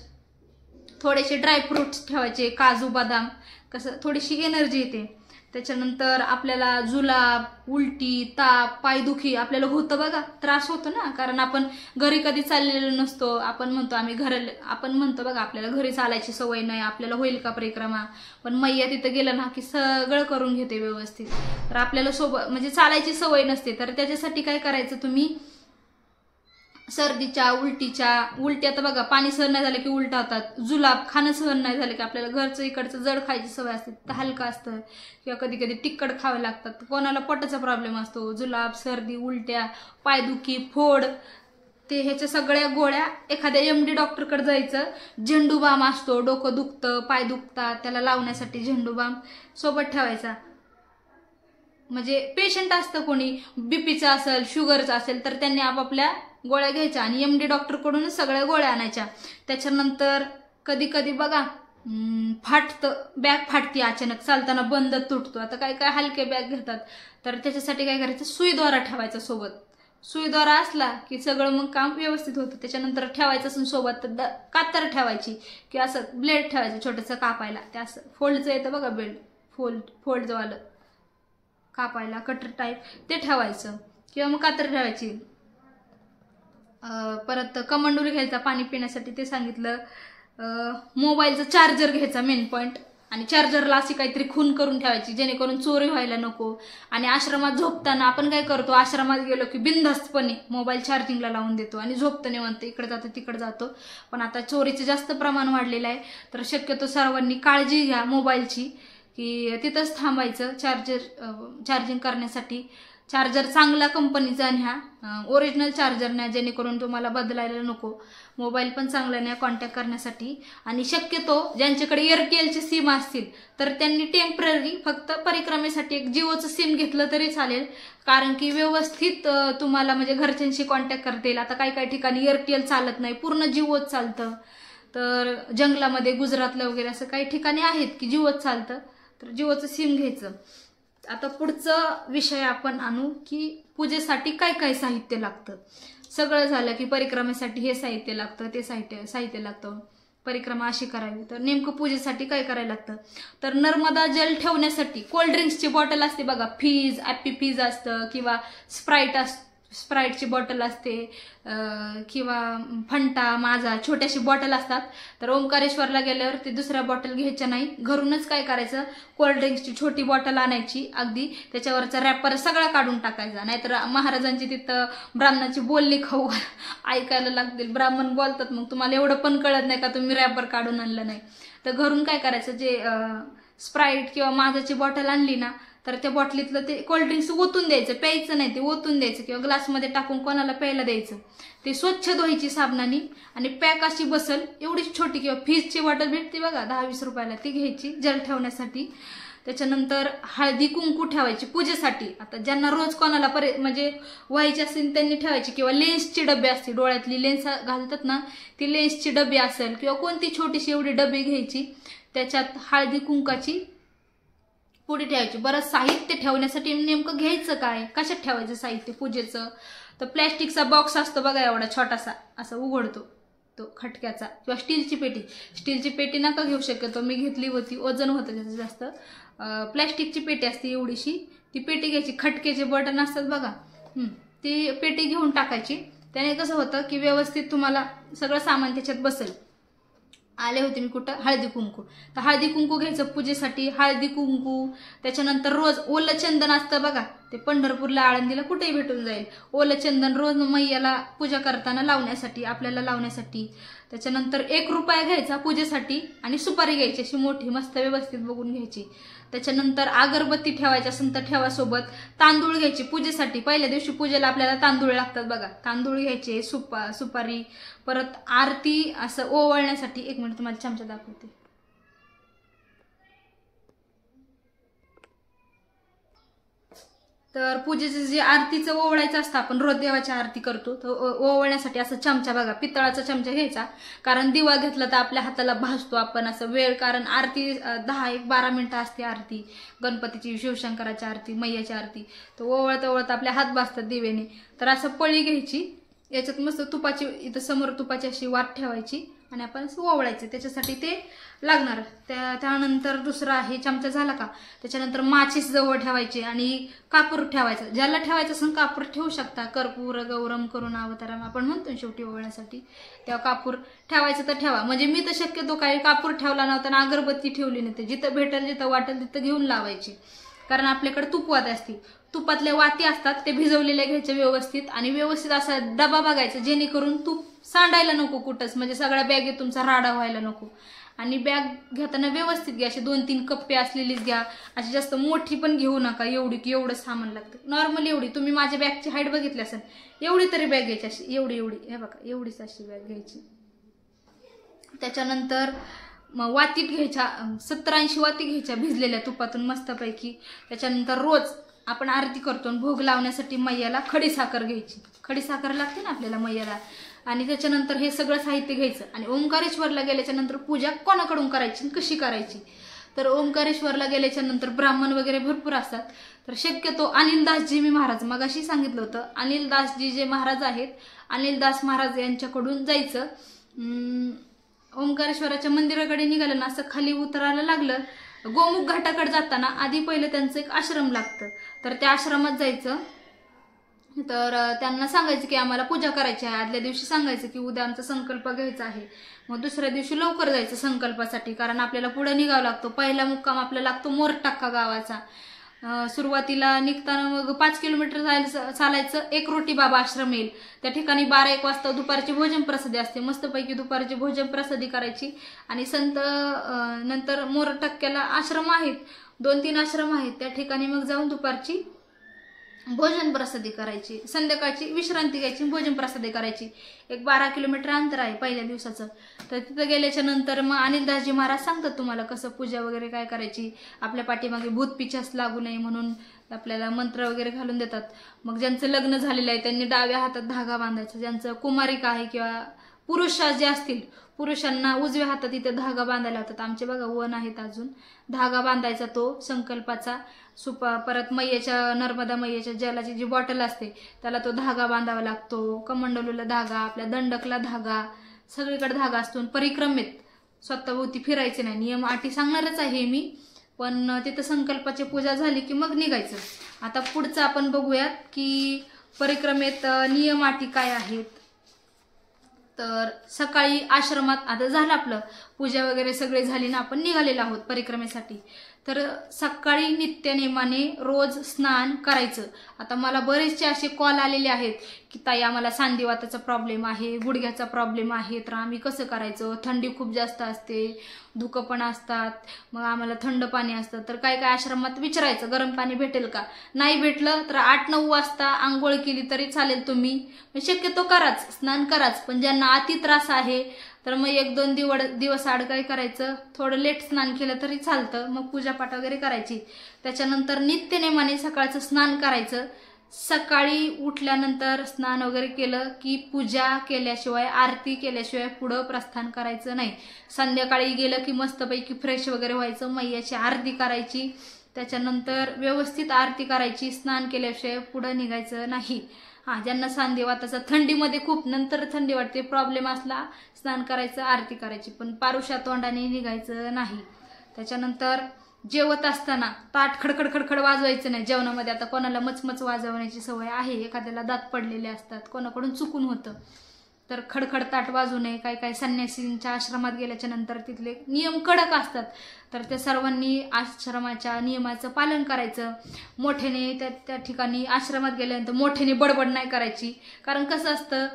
थोडेसे ड्रायफ्रुट्स ठेवायचे, काजू बदाम, कसं थोडीशी एनर्जी येते. त्याच्यानंतर आपल्याला जुलाब, उलटी, ताप, पायदुखी आपल्याला होतं बघा, त्रास होतो ना, कारण आपण घरी कधी चाललेलो नसतो. आपण म्हणतो बघा आपल्याला घरी चालायची सवय नाही, आपल्याला होईल का परिक्रमा. पण मैया तिथं गेलं ना की सगळं करून घेते व्यवस्थित. तर आपल्याला सोबत म्हणजे चालायची सवय नसते, तर त्याच्यासाठी काय करायचं तुम्ही, सर्दीच्या उलट्या तर बघा पाणी सहन नाही झालं की उलटा होतात, जुलाब खाणं सहन नाही झालं की आपल्याला घरचं इकडचं जड खायची सवय असते, तर हलका असतं. किंवा कधी कधी तिखट खावे लागतात, कोणाला पोटाचा प्रॉब्लेम असतो, जुलाब, सर्दी, उलट्या, पायदुखी, फोड, ते ह्याच्या सगळ्या गोळ्या एखाद्या MD डॉक्टरकडे जायचं. झेंडू बाम असतो, डोकं दुखतं, पाय दुखतात, त्याला लावण्यासाठी झेंडू बाम सोबत ठेवायचा. म्हणजे पेशंट असतं कोणी बीपीचं असेल, शुगरचं असेल, तर त्यांनी आपापल्या गोळ्या घ्यायच्या आणि MD डॉक्टरकडूनच सगळ्या गोळ्या आणायच्या. त्याच्यानंतर कधी कधी बघा बॅग फाटते अचानक, चालताना बंद तुटतो. आता काय काय हलके बॅग घेतात, तर त्याच्यासाठी काय करायचं, सुईद्वारा ठेवायचा सोबत. सुईद्वारा असला की सगळं मग काम व्यवस्थित होतं. त्याच्यानंतर ठेवायचं असून सोबत तर कातर ठेवायची, की असं ब्लेड ठेवायचं छोटंसं कापायला, ते असं फोल्डचं येतं बघा बेल्ट, फोल्डवालं कापायला, कटर टाईप, ते ठेवायचं. किंवा मग कातर ठेवायची. परत कमंडूर घ्यायचा पाणी पिण्यासाठी, ते सांगितलं. मोबाईलचा चार्जर घ्यायचा मेन पॉइंट, आणि चार्जरला अशी काहीतरी खून करून ठेवायची जेणेकरून चोरी व्हायला नको. आणि आश्रमात झोपताना आपण काय करतो, आश्रमात गेलो की बिनधास्तपणे मोबाईल चार्जिंगला लावून देतो आणि झोपतो निवांत, इकडे जातो तिकडे जातो. पण आता चोरीचं जास्त प्रमाण वाढलेलं आहे, तर शक्यतो सर्वांनी काळजी घ्या मोबाईलची, की तिथंच थांबायचं चार्जिंग करण्यासाठी. चार्जर चांगल्या कंपनीचा न्या, ओरिजिनल चार्जर न्या, जेणेकरून तुम्हाला बदलायला नको. मोबाईल पण चांगला न्या कॉन्टॅक्ट करण्यासाठी. आणि शक्यतो ज्यांच्याकडे एअरटेलचे सिम असतील तर त्यांनी टेम्पररी फक्त परिक्रमेसाठी एक जिओचं सिम घेतलं तरी चालेल, कारण की व्यवस्थित तुम्हाला म्हणजे घरच्यांशी कॉन्टॅक्ट करता येईल. आता काही ठिकाणी एअरटेल चालत नाही, पूर्ण जिओच चालतं. तर जंगलामध्ये गुजरातला वगैरे असं काही ठिकाणी आहेत की जिओच चालतं, तर जिओचं सिम घ्यायचं. आता पुढचा विषय आपण आणू की पूजेसाठी काय काय साहित्य लागतं. सगळं झालं की परिक्रमेसाठी हे साहित्य लागतं, ते साहित्य लागतं, परिक्रमा अशी करावी. तर नेमकं पूजेसाठी काय करायला लागतं, तर नर्मदा जल ठेवण्यासाठी कोल्ड्रिंक्सची बॉटल असते बघा, फिज, ॲपी फिज असतं, किंवा स्प्राईटची बॉटल असते, किंवा फंटा, माझा, छोट्याशी बॉटल असतात. तर ओंकारेश्वरला गेल्यावर ते दुसऱ्या बॉटल घ्यायच्या नाही, घरूनच काय करायचं, कोल्ड्रिंक्सची छोटी बॉटल आणायची, अगदी त्याच्यावरचा रॅपर सगळा काढून टाकायचा. नाहीतर महाराजांची तिथं ब्राह्मणाची बोलणी खाऊ ऐकायला लागतील, ब्राह्मण बोलतात, मग तुम्हाला एवढं पण कळत नाही का तुम्ही रॅपर काढून आणलं नाही. तर घरून काय करायचं, जे स्प्राईट किंवा माझाची बॉटल आणली ना, तर त्या बॉटलीतलं ते कोल्ड्रिंक्स ओतून द्यायचं, प्यायचं नाही, ते ओतून द्यायचं किंवा ग्लासमध्ये टाकून कोणाला प्यायला द्यायचं. ते स्वच्छ धुवायची साबणाने, आणि पॅक अशी बसल एवढी छोटी, किंवा फिजची बॉटल भेटते बघा 10-20 रुपयाला, ती घ्यायची जल ठेवण्यासाठी. त्याच्यानंतर हळदी कुंकू ठेवायची पूजेसाठी. आता ज्यांना रोज कोणाला म्हणजे व्हायची असेल त्यांनी ठेवायची, किंवा लेन्सची डबे असते, डोळ्यातली लेन्स घालतात ना, ती लेन्सची डबी असेल किंवा कोणती छोटीशी एवढी डबी घ्यायची, त्याच्यात हळदी कुंकाची पुढे ठेवायची. बरं, साहित्य ठेवण्यासाठी नेमकं घ्यायचं काय, कशात ठेवायचं साहित्य पूजेचं, तर प्लॅस्टिकचा बॉक्स असतो बघा एवढा छोटासा, असा उघडतो तो खटक्याचा, किंवा स्टीलची पेटी नका घेऊ शकतो, मी घेतली होती, वजन होतं त्याचं जास्त. प्लॅस्टिकची पेटी असते एवढीशी, ती पेटी घ्यायची, खटक्याचे बटन असतात बघा, ती पेटी घेऊन टाकायची. त्याने कसं होतं की व्यवस्थित तुम्हाला सगळं सामान त्याच्यात बसेल. आले होते मी कुठं, हळदी कुंकू, तर हळदी कुंकू घ्यायचं पूजेसाठी, हळदी कुंकू. त्याच्यानंतर रोज ओलं चंदन असतं बघा, ते पंढरपूरला, आळंदीला कुठेही भेटून जाईल. ओलं चंदन रोज मैयाला पूजा करताना लावण्यासाठी, आपल्याला लावण्यासाठी. त्याच्यानंतर 1 रुपया घ्यायचा पूजेसाठी आणि सुपारी घ्यायची अशी मोठी मस्त व्यवस्थित बघून घ्यायची. त्याच्यानंतर अगरबत्ती ठेवायची असेल तर ठेवा सोबत. तांदूळ घ्यायचे पूजेसाठी, पहिल्या दिवशी पूजेला आपल्याला तांदूळ लागतात बघा. तांदूळ घ्यायचे, सुपारी, परत आरती असं ओवाळण्यासाठी. 1 मिनिट तुम्हाला चमचा दाखवते. तर पूजेचं जे आरतीचं ओवळायचं असतं, आपण रोज देवाची आरती करतो, तर ओवळण्यासाठी असं चमचा बघा, पितळाचा चमचा घ्यायचा. कारण दिवा घेतला तर आपल्या हाताला भासतो आपण असं वेळ, कारण आरती 10-12 मिनिटं असते आरती, गणपतीची, शिवशंकराची आरती, मैयाची आरती. तर ओवळत ओवळत आपल्या हात भासतात दिव्याने. तर असं पळी घ्यायची, याच्यात मस्त तुपाची, इथं समोर तुपाची अशी वाट ठेवायची आणि आपण असं ओवळायचं. त्याच्यासाठी ते लागणार. त्यानंतर दुसरा आहे चमचा झाला का, त्याच्यानंतर माचीस जवळ ठेवायची आणि कापूर ठेवायचा. ज्याला ठेवायचं असेल कापूर ठेवू शकता. कर्पूर गौरम करून अवतारम आपण म्हणतो शेवटी ओवळण्यासाठी, तेव्हा कापूर ठेवायचं तर ठेवा. म्हणजे मी तर शक्यतो काही कापूर ठेवला नव्हता आणि अगरबत्ती ठेवली नव्हती. जिथं भेटेल, जिथं वाटेल तिथं घेऊन लावायची. कारण आपल्याकडे तुपवात असते, तुपातले वाती असतात, ते भिजवलेले घ्यायचे व्यवस्थित आणि व्यवस्थित असा डबा बघायचा जेणेकरून तूप सांडायला नको कुठंच, म्हणजे सगळ्या बॅगेत तुमचा राडा व्हायला नको. आणि बॅग घेताना व्यवस्थित घ्या, असे 2-3 कप्पे असलेलीच घ्या. अशी जास्त मोठी पण घेऊ नका, एवढी की एवढं सामान लागतं. नॉर्मल एवढी, तुम्ही माझ्या बॅगची हाईट बघितली असेल, एवढी तरी बॅग घ्यायची, अशी एवढी हे बघा, एवढीच अशी बॅग घ्यायची. त्याच्यानंतर मग वातीत घ्यायच्या, 70-80 वाती घ्यायच्या भिजलेल्या तुपातून मस्तपैकी. त्याच्यानंतर रोज आपण आरती करतो आणि भोग लावण्यासाठी मैयाला खडीसाखर घ्यायची. खडीसाखर लागते ना आपल्याला मैयाला. आणि त्याच्यानंतर हे सगळं साहित्य घ्यायचं आणि ओंकारेश्वरला गेल्याच्या नंतर पूजा कोणाकडून करायची, कशी करायची. तर ओंकारेश्वरला गेल्याच्या नंतर ब्राह्मण वगैरे भरपूर असतात. तर शक्यतो अनिलदासजी मी महाराज मगाशी सांगितलं होतं, अनिलदासजी जे महाराज आहेत, अनिलदास महाराज यांच्याकडून जायचं. ओंकारेश्वराच्या मंदिराकडे निघालं ना, असं खाली उतरायला लागलं, गोमुख घाटाकडे जाताना आधी पहिलं त्यांचं एक आश्रम लागतं. तर त्या आश्रमात जायचं. तर त्यांना सांगायचं की आम्हाला पूजा करायची आहे. आदल्या दिवशी सांगायचं की उद्या आमचा संकल्प घ्यायचा आहे. मग दुसऱ्या दिवशी लवकर जायचं संकल्पासाठी, कारण आपल्याला पुढे निघावं लागतो. पहिला मुक्काम आपला लागतो मोरटाक्का गावाचा. सुरुवातीला निघताना मग 5 किलोमीटर चालायचं. 1 रोटी बाबा आश्रम येईल, त्या ठिकाणी 12-1 वाजता दुपारची भोजन प्रसादी असते. मस्तपैकी दुपारची भोजन प्रसादी करायची आणि संत नंतर मोरटक्क्याला आश्रम आहेत, 2-3 आश्रम आहेत, त्या ठिकाणी मग जाऊन दुपारची भोजन प्रसादी करायची, संध्याकाळची विश्रांती घ्यायची, भोजन प्रसादी करायची. 12 किलोमीटर अंतर आहे पहिल्या दिवसाचं. तर तिथं गेल्याच्या नंतर मग अनिलदासजी महाराज सांगतात तुम्हाला कसं पूजा वगैरे काय करायची. आपल्या पाठीमागे भूत पिशाच लागू नये म्हणून आपल्याला मंत्र वगैरे घालून देतात. मग ज्यांचं लग्न झालेलं आहे त्यांनी डाव्या हातात धागा बांधायचा. ज्यांचं कुमारिका आहे किंवा पुरुष जे असतील, पुरुषांना उजव्या हातात इथे धागा बांधायला होतात. आमचे बघा वन आहेत अजून. धागा बांधायचा तो संकल्पाचा. परत मैयाच्या, नर्मदा मैयाच्या जलाची जी बॉटल असते त्याला तो धागा बांधावा लागतो. कमंडलूला धागा, आपल्या दंडकला धागा, सगळीकडे धागा असतो. परिक्रमेत स्वतःभोवती फिरायचे नाही. नियम अटी सांगणारच आहे मी, पण तिथं संकल्पाची पूजा झाली की मग निघायचं. आता पुढचं आपण बघूयात की परिक्रमेत नियम अटी काय आहेत. तर सकाळी आश्रमात, आता झालं आपलं पूजा वगैरे सगळे झाली ना, आपण निघालेलो आहोत परिक्रमेसाठी. तर सकाळी नित्यनेमाने रोज स्नान करायचं. आता मला बरेचसे असे कॉल आलेले आहेत की ताई आम्हाला सांधिवाताचा प्रॉब्लेम आहे, गुडघ्याचा प्रॉब्लेम आहे, तर आम्ही कसं करायचं, थंडी खूप जास्त असते, धुकं पण असतात, मग आम्हाला थंड पाणी असतं. तर काय काय आश्रमात विचारायचं गरम पाणी भेटेल का. नाही भेटलं तर 8-9 वाजता आंघोळ केली तरी चालेल. तुम्ही शक्यतो कराच, स्नान कराच. पण ज्यांना अति त्रास आहे तर मग 1-2 दिवस आड काय करायचं, थोडं लेट स्नान केलं तरी चालतं. मग पूजापाठ वगैरे करायची. त्याच्यानंतर नित्यनेमाने सकाळचं स्नान करायचं. सकाळी उठल्यानंतर स्नान वगैरे केलं की पूजा केल्याशिवाय, आरती केल्याशिवाय पुढं प्रस्थान करायचं नाही. संध्याकाळी गेलं की मस्तपैकी फ्रेश वगैरे व्हायचं, मैयाची आरती करायची. त्याच्यानंतर व्यवस्थित आरती करायची. स्नान केल्याशिवाय पुढं निघायचं नाही. ज्यांना सांधिवाताचा, थंडीमध्ये खूप नंतर थंडी वाटते, प्रॉब्लेम असला स्नान करायचं, आरती करायची, पण पारुशा तोंडाने निघायचं नाही. त्याच्यानंतर जेवत असताना ताट खडखड खडखड वाजवायचं नाही जेवणामध्ये. आता कोणाला मचमच वाजवण्याची सवय आहे, एखाद्याला दात पडलेले असतात, कोणाकडून चुकून होतं. तर खडखड ताट वाजू नये. काही काही संन्यासींच्या आश्रमात गेल्याच्या नंतर तिथले नियम कडक असतात, तर त्या सर्वांनी आश्रमाच्या नियमाचं पालन करायचं. मोठ्याने त्या ठिकाणी आश्रमात गेल्यानंतर मोठ्याने बडबड नाही करायची. कारण कसं असतं,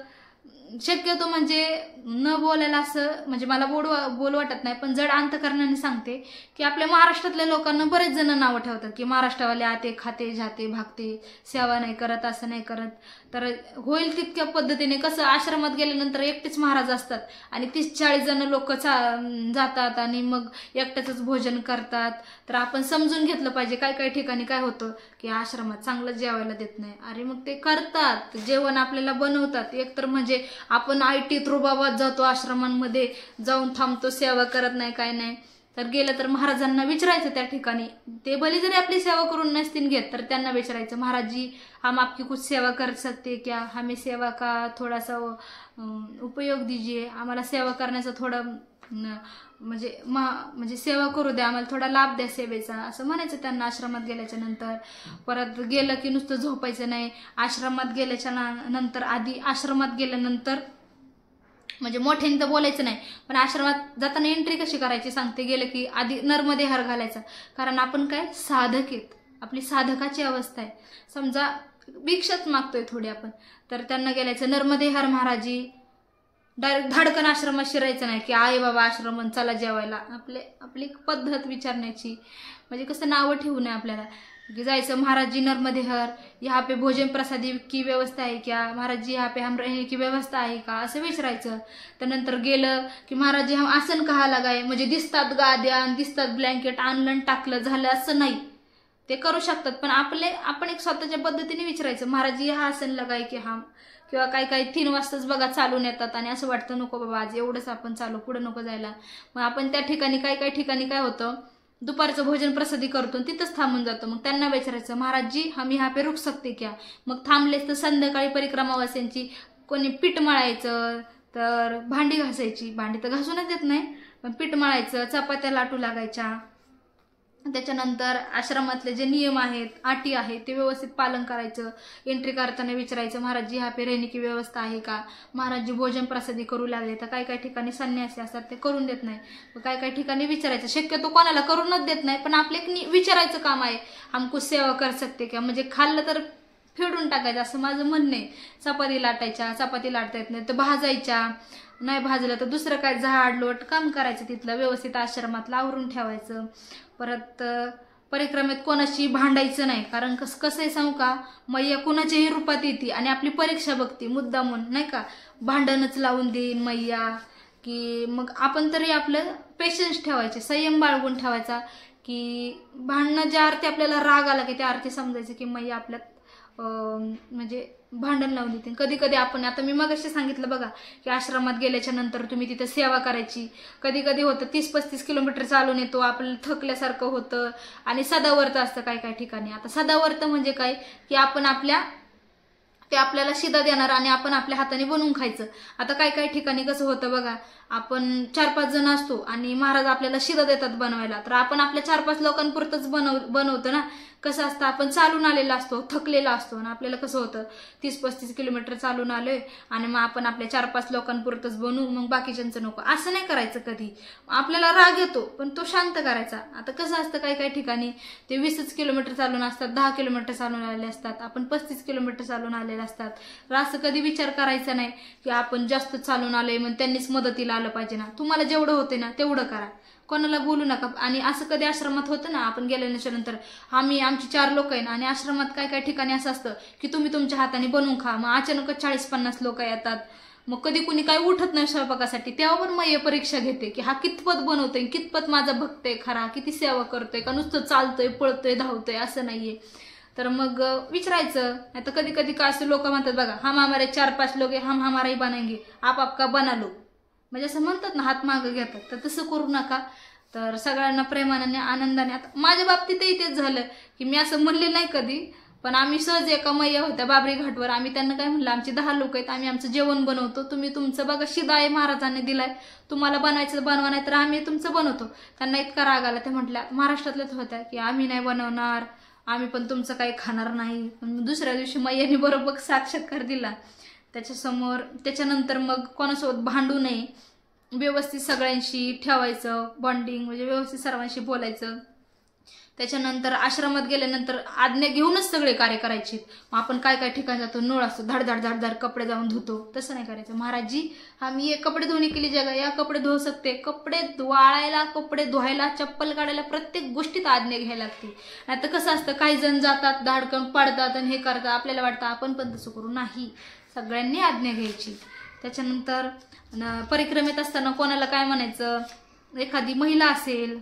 शक्यतो म्हणजे न बोलायला असं म्हणजे मला बोल वाटत नाही, पण जड अंतकरणाने सांगते की आपल्या महाराष्ट्रातल्या लोकांना बरेच जण नावं ठेवतात की महाराष्ट्रावाले आते खाते जाते भागते, सेवा नाही करत, असं नाही करत. तर होईल तितक्या पद्धतीने कसं आश्रमात गेल्यानंतर एकटेच महाराज असतात आणि 30-40 जण लोक जातात आणि मग एकट्याच भोजन करतात. तर आपण समजून घेतलं पाहिजे. काही ठिकाणी काय होतं की आश्रमात चांगलं जेवायला देत नाही. अरे मग ते करतात, जेवण आपल्याला बनवतात. एकतर म्हणजे आपण आयटीत रुबाबात जातो, आश्रमांमध्ये जाऊन थांबतो, सेवा करत नाही, काय नाही. तर गेलं तर महाराजांना विचारायचं त्या ठिकाणी, ते भले जरी आपली सेवा करून नसतील घेत तर त्यांना विचारायचं, महाराज जी हम आपकी कुछ सेवा कर सकते क्या, हमें सेवा का थोड़ा सा उपयोग दीजिए, आम्हाला सेवा करण्याचा थोडं म्हणजे सेवा करू द्या, आम्हाला थोडा लाभ द्या सेवेचा, असं म्हणायचं त्यांना आश्रमात गेल्याच्या नंतर. परत गेलं की नुसतं झोपायचं नाही. आश्रमात गेल्याच्या नंतर आधी आश्रमात गेल्यानंतर म्हणजे मोठ्याने तर बोलायचं नाही, पण आश्रमात जाताना एंट्री कशी करायची सांगते. गेलं की आधी नरमध्ये हार घालायचा, कारण आपण काय साधक आहेत, आपली साधकाची अवस्था आहे. समजा भिक्षाच मागतोय थोडी आपण, तर त्यांना गेलायचं नर्मदे हर महाराजी. डायरेक्ट धाडकन आश्रमात शिरायचं नाही की आई बाबा आश्रमन चला जेवायला. आपली पद्धत विचारण्याची, म्हणजे कसं नावं ठेवू नये आपल्याला. जायचं, महाराज जी नर्मदे हर, यहाँ पे भोजन प्रसादी की व्यवस्था आहे क्या, महाराज जी यहाँ पे हम रहने की व्यवस्था आहे का, असं विचारायचं. त्यानंतर गेलं की महाराज जी हम आसन कहा लगाय, म्हणजे दिसतात गाद्या दिसतात ब्लँकेट, आणलं टाकलं झालं असं नाही. ते करू शकतात, पण आपण एक स्वतःच्या पद्धतीने विचारायचं, महाराज जी हा आसन लगाय की हा, किंवा काही 3 वाजताच बघा चालून येतात आणि असं वाटतं नको बाबा आज एवढंच आपण चालू, पुढे नको जायला. मग आपण त्या ठिकाणी काही ठिकाणी काय होतं, दुपारचं भोजन प्रसादी करतो तिथंच थांबून जातो. मग त्यांना विचारायचं, महाराज जी हम यहाँ पे रुक सकते क्या. मग थांबलेच तर संध्याकाळी परिक्रमावास्यांची कोणी पीठ मळायचं, तर भांडी घासायची, भांडी तर घासूनच देत नाही, पण पीठ मळायचं, चपात्या लाटू लागायच्या. त्याच्यानंतर आश्रमातले जे नियम आहेत, अटी आहेत, ते व्यवस्थित पालन करायचं. एंट्री करताना विचारायचं, महाराज जी यहाँ पे रहने की व्यवस्था आहे का. महाराज जी भोजन प्रसादी करू लागले, तर काही ठिकाणी संन्यासी असतात ते करून देत नाही. काही ठिकाणी विचारायचं, शक्यतो कोणाला करूनच देत नाही, पण आपले विचारायचं काम आहे, हम कुछ सेवा कर सकते क्या. म्हणजे खाल्लं तर फेडून टाकायचं असं माझं म्हणणं आहे. चपाती लाटायच्या, चपाती लाटता येत नाही तर भाजायच्या, नाही भाजलं तर दुसरं काय झाड लोट काम करायचं, तिथलं व्यवस्थित आश्रमातलं आवरून ठेवायचं. परत परिक्रमेत कोणाशी भांडायचं नाही, कारण कसं आहे सांगू का, मैया कोणाच्याही रूपात येते आणि आपली परीक्षा बघते मुद्दामून, नाही का, भांडणच लावून देईन मैया. की मग आपण तरी आपलं पेशन्स ठेवायचे, संयम बाळगून ठेवायचा. की भांडणं ज्या अर्थी आपल्याला राग आला की त्या अर्थी समजायचं की मैया आपल्यात म्हणजे भांडण लावून देते. कधी आपण, आता मी मगाशी सांगितलं बघा की आश्रमात गेल्याच्या नंतर तुम्ही तिथे सेवा करायची. कधी होतं 30-35 किलोमीटर चालून येतो, आपल्याला थकल्यासारखं होतं आणि सदावर्त असतं काही ठिकाणी. आता सदावर्त म्हणजे काय की आपण ते आपल्याला शिदा देणार आणि आपण आपल्या हाताने बनवून खायचं. आता काही ठिकाणी कसं होतं बघा, आपण 4-5 जण असतो आणि महाराज आपल्याला शिदा देतात बनवायला, तर आपण आपल्या 4-5 लोकांपुरतच बनवतो ना. कसं असतं, आपण चालून आलेला असतो, थकलेला असतो आणि आपल्याला कसं होतं 30-35 किलोमीटर चालून आलोय आणि मग आपण आपल्या 4-5 लोकांपुरतच बनवू, मग बाकीच्यांचं नको. असं नाही करायचं. कधी आपल्याला राग येतो पण तो शांत करायचा. आता कसं असतं, काही ठिकाणी ते 20 किलोमीटर चालून असतात, 10 किलोमीटर चालून आलेले असतात, आपण 35 किलोमीटर चालून आलेले असतात. तर असं कधी विचार करायचा नाही की आपण जास्त चालून आलोय मग त्यांनीच मदतीला आलं पाहिजे ना. तुम्हाला जेवढं होते ना तेवढं करा, कोणाला बोलू नका. आणि असं कधी आश्रमात होतं ना, आपण गेल्याच्या नंतर आमची 4 लोक आहे ना, आणि आश्रमात काही ठिकाणी असं असतं की तुम्ही तुमच्या हाताने बनवून खा, मग अचानकच 40-50 लोक येतात, मग कधी कुणी काही उठत नाही स्वयंपाकासाठी, तेव्हा पण मैया परीक्षा घेते की हा कितपत बनवतोय, कितपत माझा भक्त आहे खरा, किती सेवा करतोय का नुसतं चालतोय पळतोय धावतोय असं नाहीये. तर मग विचारायचं. आता कधी काय असं लोक म्हणतात बघा, हम हमारे 4-5 लोग हम हमारा ही बनाएंगे, आप आपका बना लो, म्हणजे असं म्हणतात ना, हात मागं घेतात. तर तसं करू नका. तर सगळ्यांना प्रेमाने आनंदाने. आता माझ्या बाबतीतही तेच झालं की मी असं म्हणले नाही कधी, पण आम्ही सहज एका मैया होत्या बाबरी घाटवर, आम्ही त्यांना काय म्हणलं, आमचे 10 लोक आहेत, आम्ही आमचं जेवण बनवतो, तुम्ही तुमचं बघा, शिदा आहे महाराजांनी दिलाय, तुम्हाला बनवायचं बनवा, नाही तर आम्ही तुमचं बनवतो. त्यांना इतका राग आला, त्या म्हटल्या महाराष्ट्रातल्याच होत्या की आम्ही नाही बनवणार, आम्ही पण तुमचं काही खाणार नाही. पण दुसऱ्या दिवशी मैयाने बरोबर साक्षात्कार दिला. त्याच्यानंतर मग कोणासोबत भांडू नये, व्यवस्थित सगळ्यांशी ठेवायचं बॉन्डिंग, म्हणजे व्यवस्थित सर्वांशी बोलायचं. त्याच्यानंतर आश्रमात गेल्यानंतर आज्ञा घेऊनच सगळे कार्य करायचे. मग आपण काय काय ठिकाणी जातो, नळ असतो, धडधड धडधड कपडे जाऊन धुतो, तसं नाही करायचं. महाराजजी आम्ही ये कपडे धोने के लिए जगह, या कपडे धुवू शकते, कपडे वाळायला, कपडे धुवायला, चप्पल काढायला, प्रत्येक गोष्टीत आज्ञा घ्यायला लागते. नाही तर कसं असतं, काही जण जातात धाडकन पडतात आणि हे करतात, आपल्याला वाटतं आपण पण तसं करू. नाही, सगळ्यांनी आज्ञा घ्यायची. त्याच्यानंतर परिक्रमेत असताना कोणाला काय म्हणायचं, एखादी महिला असेल,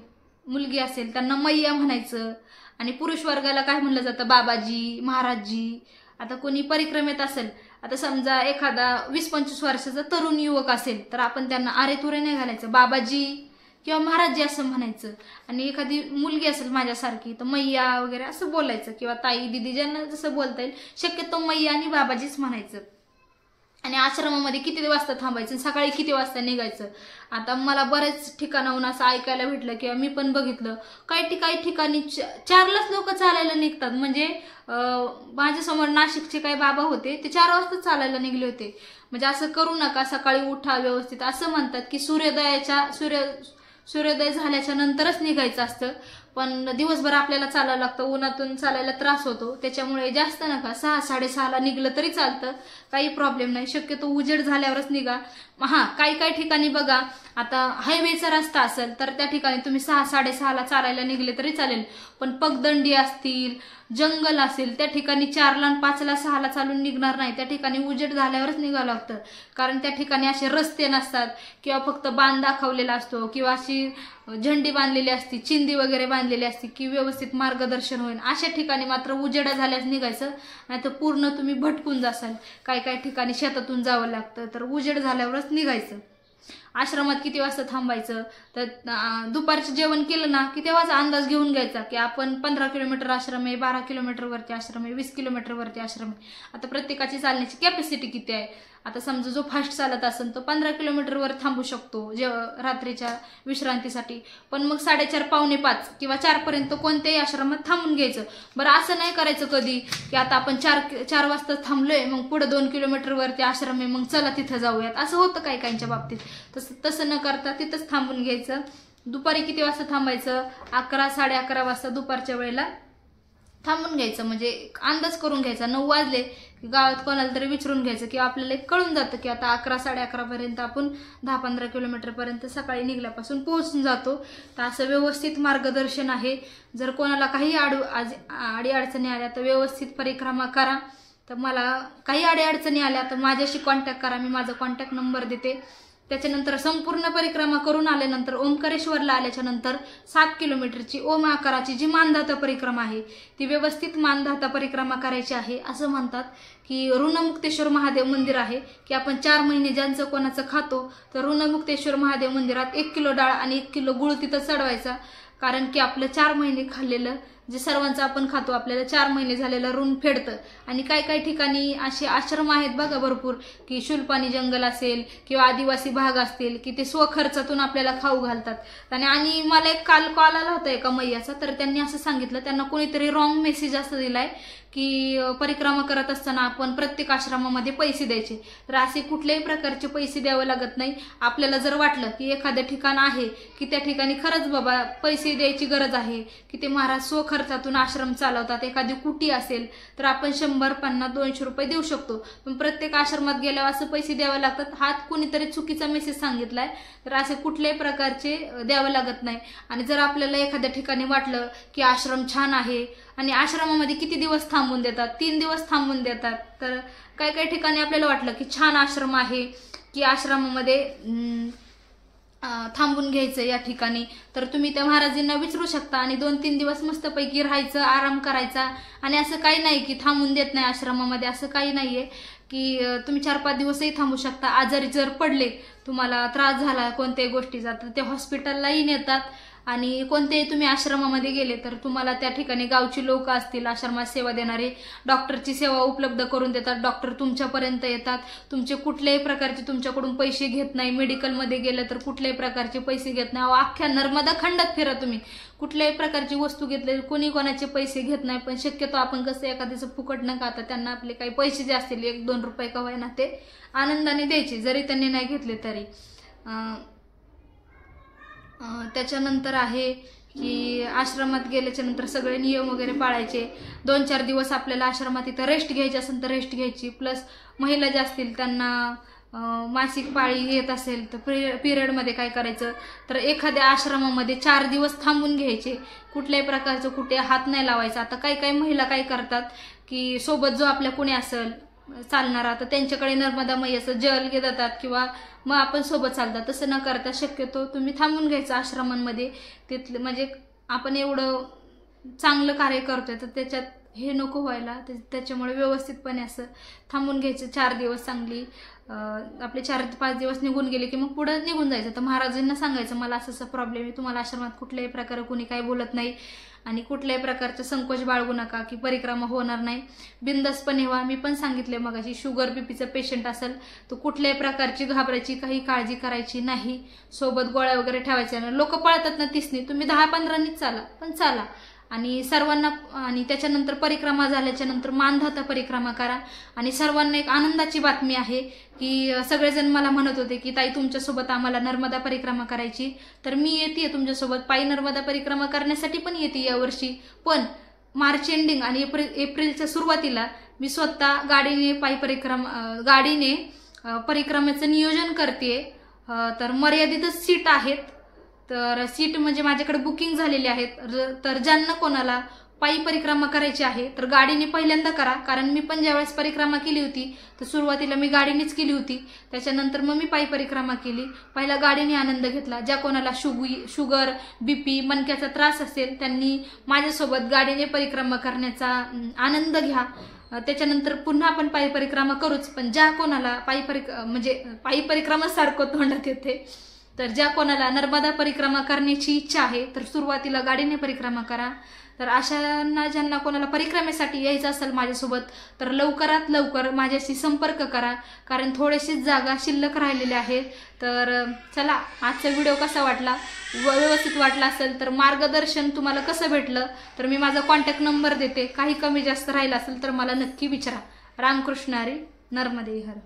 मुलगी असेल, त्यांना मैया म्हणायचं. आणि पुरुष वर्गाला काय म्हणलं जातं, बाबाजी, महाराजजी. आता कोणी परिक्रमेत असेल, आता समजा एखादा 20-25 वर्षाचा तरुण युवक असेल, तर आपण त्यांना अरे तुरे नाही घालायचं, बाबाजी किंवा महाराजजी असं म्हणायचं. आणि एखादी मुलगी असेल माझ्यासारखी, तर मैया वगैरे असं बोलायचं, किंवा ताई, दिदी, ज्यांना जसं बोलता येईल शक्यतो मैया आणि बाबाजीच म्हणायचं. आणि आश्रमामध्ये किती वाजता थांबायचं, सकाळी किती वाजता निघायचं. आता मला बऱ्याच ठिकाणाहून असं ऐकायला भेटलं किंवा मी पण बघितलं, काही ठिकाणी 4लाच लोक चालायला निघतात. म्हणजे माझ्यासमोर नाशिकचे काही बाबा होते, ते 4 वाजता चालायला निघले होते. म्हणजे असं करू नका, सकाळी उठा व्यवस्थित. असं म्हणतात की सूर्योदय झाल्याच्या नंतरच निघायचं असतं, पण दिवसभर आपल्याला चालायला लागतं, उन्हातून चालायला त्रास होतो. त्याच्यामुळे जास्त नका, 6-6:30ला निघलं तरी चालतं, काही प्रॉब्लेम नाही. शक्यतो उजेड झाल्यावरच निघा. काही ठिकाणी बघा, आता हायवेचा रस्ता असेल तर त्या ठिकाणी तुम्ही 6-6:30ला चालायला निघले तरी चालेल. पण पगदंडी असतील, जंगल असेल, त्या ठिकाणी 4ला, 5ला, 6ला चालून निघणार नाही. त्या ठिकाणी उजेड झाल्यावरच निघावं लागतं. कारण त्या ठिकाणी असे रस्ते नसतात, किंवा फक्त बाण दाखवलेला असतो, किंवा अशी झेंडी बांधलेली असती, चिंदी वगैरे बांधलेली असती, की व्यवस्थित मार्गदर्शन होईल. अशा ठिकाणी मात्र उजेडा झाल्यास निघायचं, नाही तर पूर्ण तुम्ही भटकून जासाल. काही ठिकाणी शेतातून जावं लागतं, तर उजेड झाल्यावरच निघायचं. आश्रमात किती वाजता थांबायचं, तर दुपारचं जेवण केलं ना की तेव्हाच अंदाज घेऊन घ्यायचा की आपण 15 किलोमीटर आश्रम आहे, 12 किलोमीटरवरती आश्रम आहे, 20 किलोमीटरवरती आश्रम आहे. आता प्रत्येकाची चालण्याची कॅपॅसिटी किती आहे. आता समजा जो फास्ट चालत असेल तो 15 किलोमीटरवर थांबू शकतो रात्रीच्या विश्रांतीसाठी. पण मग 4:30-4:45 किंवा 4पर्यंत कोणत्याही आश्रमात थांबून घ्यायचं. बरं, असं नाही करायचं कधी की आता आपण 4 वाजता थांबलोय, मग पुढे 2 किलोमीटरवरती आश्रम आहे, मग चला तिथं जाऊयात, असं होतं काहींच्या बाबतीत. तसं न करता तिथंच थांबून घ्यायचं. दुपारी किती वाजता थांबायचं, 11-11:30 वाजता दुपारच्या वेळेला थांबून घ्यायचं. म्हणजे अंदाज करून घ्यायचा, 9 वाजले की गावात कोणाला तरी विचारून घ्यायचं, की आपल्याला कळून जातं की आता 11-11:30 पर्यंत आपण 10-15 किलोमीटरपर्यंत सकाळी निघल्यापासून पोहोचून जातो. तर असं व्यवस्थित मार्गदर्शन आहे. जर कोणाला काही अडीअडचणी आल्या तर व्यवस्थित परिक्रमा करा. तर मला काही अडीअडचणी आल्या तर माझ्याशी कॉन्टॅक्ट करा, मी माझा कॉन्टॅक्ट नंबर देते. त्याच्यानंतर संपूर्ण परिक्रमा करून आल्यानंतर ओंकारेश्वरला आल्याच्या नंतर 7 किलोमीटरची ओम आकाराची जी मानधाता परिक्रमा आहे ती व्यवस्थित मानधाता परिक्रमा करायची आहे. असं म्हणतात की ऋणमुक्तेश्वर महादेव मंदिर आहे, की आपण 4 महिने ज्यांचं कोणाचं खातो तर ऋणमुक्तेश्वर महादेव मंदिरात 1 किलो डाळ आणि 1 किलो गुळ तिथं चढवायचा. कारण की आपलं 4 महिने खाल्लेलं जे सर्वांचं आपण खातो आपल्याला 4 महिने झालेलं ऋण फेडतं. आणि काही ठिकाणी असे आश्रम आहेत बघा भरपूर, की शुल्पानी जंगल असेल किंवा आदिवासी भाग असतील, की ते स्वखर्चातून आपल्याला खाऊ घालतात. आणि मला एक काल कॉल आला होता एका मैयाचा, तर त्यांनी असं सांगितलं, त्यांना कोणीतरी रॉंग मेसेज असं दिलाय की परिक्रमा करत असताना आपण प्रत्येक आश्रमामध्ये पैसे द्यायचे. तर असे कुठल्याही प्रकारचे पैसे द्यावे लागत नाही. आपल्याला जर वाटलं की एखाद्या ठिकाण आहे की त्या ठिकाणी खरंच बाबा पैसे द्यायची गरज आहे, की ते महाराज स्वखर्चातून आश्रम चालवतात, एखादी कुटी असेल तर आपण 100, 50, 200 रुपये देऊ शकतो. पण प्रत्येक आश्रमात गेल्यावर असं पैसे द्यावे लागतात, हा कुणीतरी चुकीचा मेसेज सांगितलाय. तर असे कुठल्याही प्रकारचे द्यावे लागत नाही. आणि जर आपल्याला एखाद्या ठिकाणी वाटलं की आश्रम छान आहे आणि आश्रमामध्ये किती दिवस थांबून देतात, 3 दिवस थांबून देतात, तर काही ठिकाणी आपल्याला वाटलं की छान आश्रम आहे, की आश्रमामध्ये थांबून घ्यायचं या ठिकाणी, तर तुम्ही त्या महाराजांना विचारू शकता आणि 2-3 दिवस मस्तपैकी राहायचं, आराम करायचा. आणि असं काही नाही की थांबून देत नाही आश्रमामध्ये, असं काही नाहीये की तुम्ही 4-5 दिवसही थांबू शकता. आजारी जर पडले, तुम्हाला त्रास झाला कोणत्याही गोष्टीचा, तर ते हॉस्पिटललाही नेतात आणि कोणत्याही तुम्ही आश्रमामध्ये गेले तर तुम्हाला त्या ठिकाणी गावची लोक असतील, आश्रमात सेवा देणारे, डॉक्टरची सेवा उपलब्ध करून देतात. डॉक्टर तुमच्यापर्यंत येतात, तुमचे कुठल्याही प्रकारचे तुमच्याकडून पैसे घेत नाही. मेडिकलमध्ये गेलं तर कुठल्याही प्रकारचे पैसे घेत नाही. अख्ख्या नर्मदा खंडात फिरा तुम्ही, कुठल्याही प्रकारची वस्तू घेतली कोणी कोणाचे पैसे घेत नाही. पण शक्यतो आपण कसं एखाद्याचं फुकट न खाता त्यांना आपले काही पैसे जे असतील 1-2 रुपये का होईना ते आनंदाने द्यायचे, जरी त्यांनी नाही घेतले तरी. त्याच्यानंतर आहे की आश्रमात गेल्याच्या नंतर सगळे नियम वगैरे पाळायचे. 2-4 दिवस आपल्याला आश्रमात इथं रेस्ट घ्यायची असेल तर रेस्ट घ्यायची. प्लस महिला ज्या असतील त्यांना मासिक पाळी येत असेल तर पिरियडमध्ये काय करायचं तर एखाद्या आश्रमामध्ये 4 दिवस थांबून घ्यायचे. कुठल्याही प्रकारचं कुठे हात नाही लावायचा. आता काही महिला काय करतात की सोबत जो आपल्या कुणी असेल चालणारा तर त्यांच्याकडे नर्मदा मैयाचं जल घेत जातात किंवा मग आपण सोबत चालतात. तसं न करता शक्यतो तुम्ही थांबून घ्यायचं आश्रमांमध्ये. तिथले म्हणजे आपण एवढं चांगलं कार्य करतोय तर त्याच्यात हे नको व्हायला, त्याच्यामुळे व्यवस्थितपणे असं थांबून घ्यायचं. 4 दिवस चांगली आपले 4-5 दिवस निघून गेले की मग पुढे निघून जायचं. तर महाराजांना सांगायचं मला असं प्रॉब्लेम आहे, तुम्हाला आश्रमात कुठल्याही प्रकारे कोणी काही बोलत नाही आणि कुठल्याही प्रकारचं संकोच बाळगू नका की परिक्रमा होणार नाही, बिंदासपणे व्हा. मी पण सांगितले मगाशी, शुगर बीपीचं पेशंट असेल तर कुठल्याही प्रकारची घाबरायची काही काळजी करायची नाही. सोबत गोळ्या वगैरे ठेवायच्या नाही. लोक पळतात ना 30नी, तुम्ही 10-15नीच चाला पण चाला. आणि सर्वांना आणि त्याच्यानंतर परिक्रमा झाल्याच्या नंतर मानधाता परिक्रमा करा. आणि सर्वांना एक आनंदाची बातमी आहे की सगळेजण मला म्हणत होते की ताई तुमच्यासोबत आम्हाला नर्मदा परिक्रमा करायची, तर मी येते तुमच्यासोबत. पायी नर्मदा परिक्रमा करण्यासाठी पण येते यावर्षी. पण मार्च एंडिंग आणि एप्रिलच्या सुरुवातीला मी स्वतः गाडीने परिक्रमेचं नियोजन करते. तर मर्यादितच सीट आहेत, तर सीट म्हणजे माझ्याकडे बुकिंग झालेली आहेत. तर ज्यांना कोणाला पायी परिक्रमा करायची आहे तर गाडीने पहिल्यांदा करा. कारण मी पण ज्यावेळेस परिक्रमा केली होती तर सुरुवातीला मी गाडीनेच केली होती, त्याच्यानंतर मग मी पायी परिक्रमा केली. पहिला गाडीने आनंद घेतला. ज्या कोणाला शुगर बीपी मणक्याचा त्रास असेल त्यांनी माझ्यासोबत गाडीने परिक्रमा करण्याचा आनंद घ्या. त्याच्यानंतर पुन्हा आपण पायी परिक्रमा करूच. पण ज्या कोणाला पायी परिक्रमा सारखं तोंडात येते, तर ज्या कोणाला नर्मदा परिक्रमा करण्याची इच्छा आहे तर सुरुवातीला गाडीने परिक्रमा करा. तर अशांना ज्यांना कोणाला परिक्रमेसाठी यायचं असेल माझ्यासोबत तर लवकरात लवकर माझ्याशी संपर्क करा, कारण थोडेशीच जागा शिल्लक राहिलेल्या आहेत. तर चला, आजचा व्हिडिओ कसा वाटला, व्यवस्थित वाटला असेल तर मार्गदर्शन तुम्हाला कसं भेटलं तर मी माझा कॉन्टॅक्ट नंबर देते. काही कमी जास्त राहिला असेल तर मला नक्की विचारा. रामकृष्ण हरी, नर्मदे हर.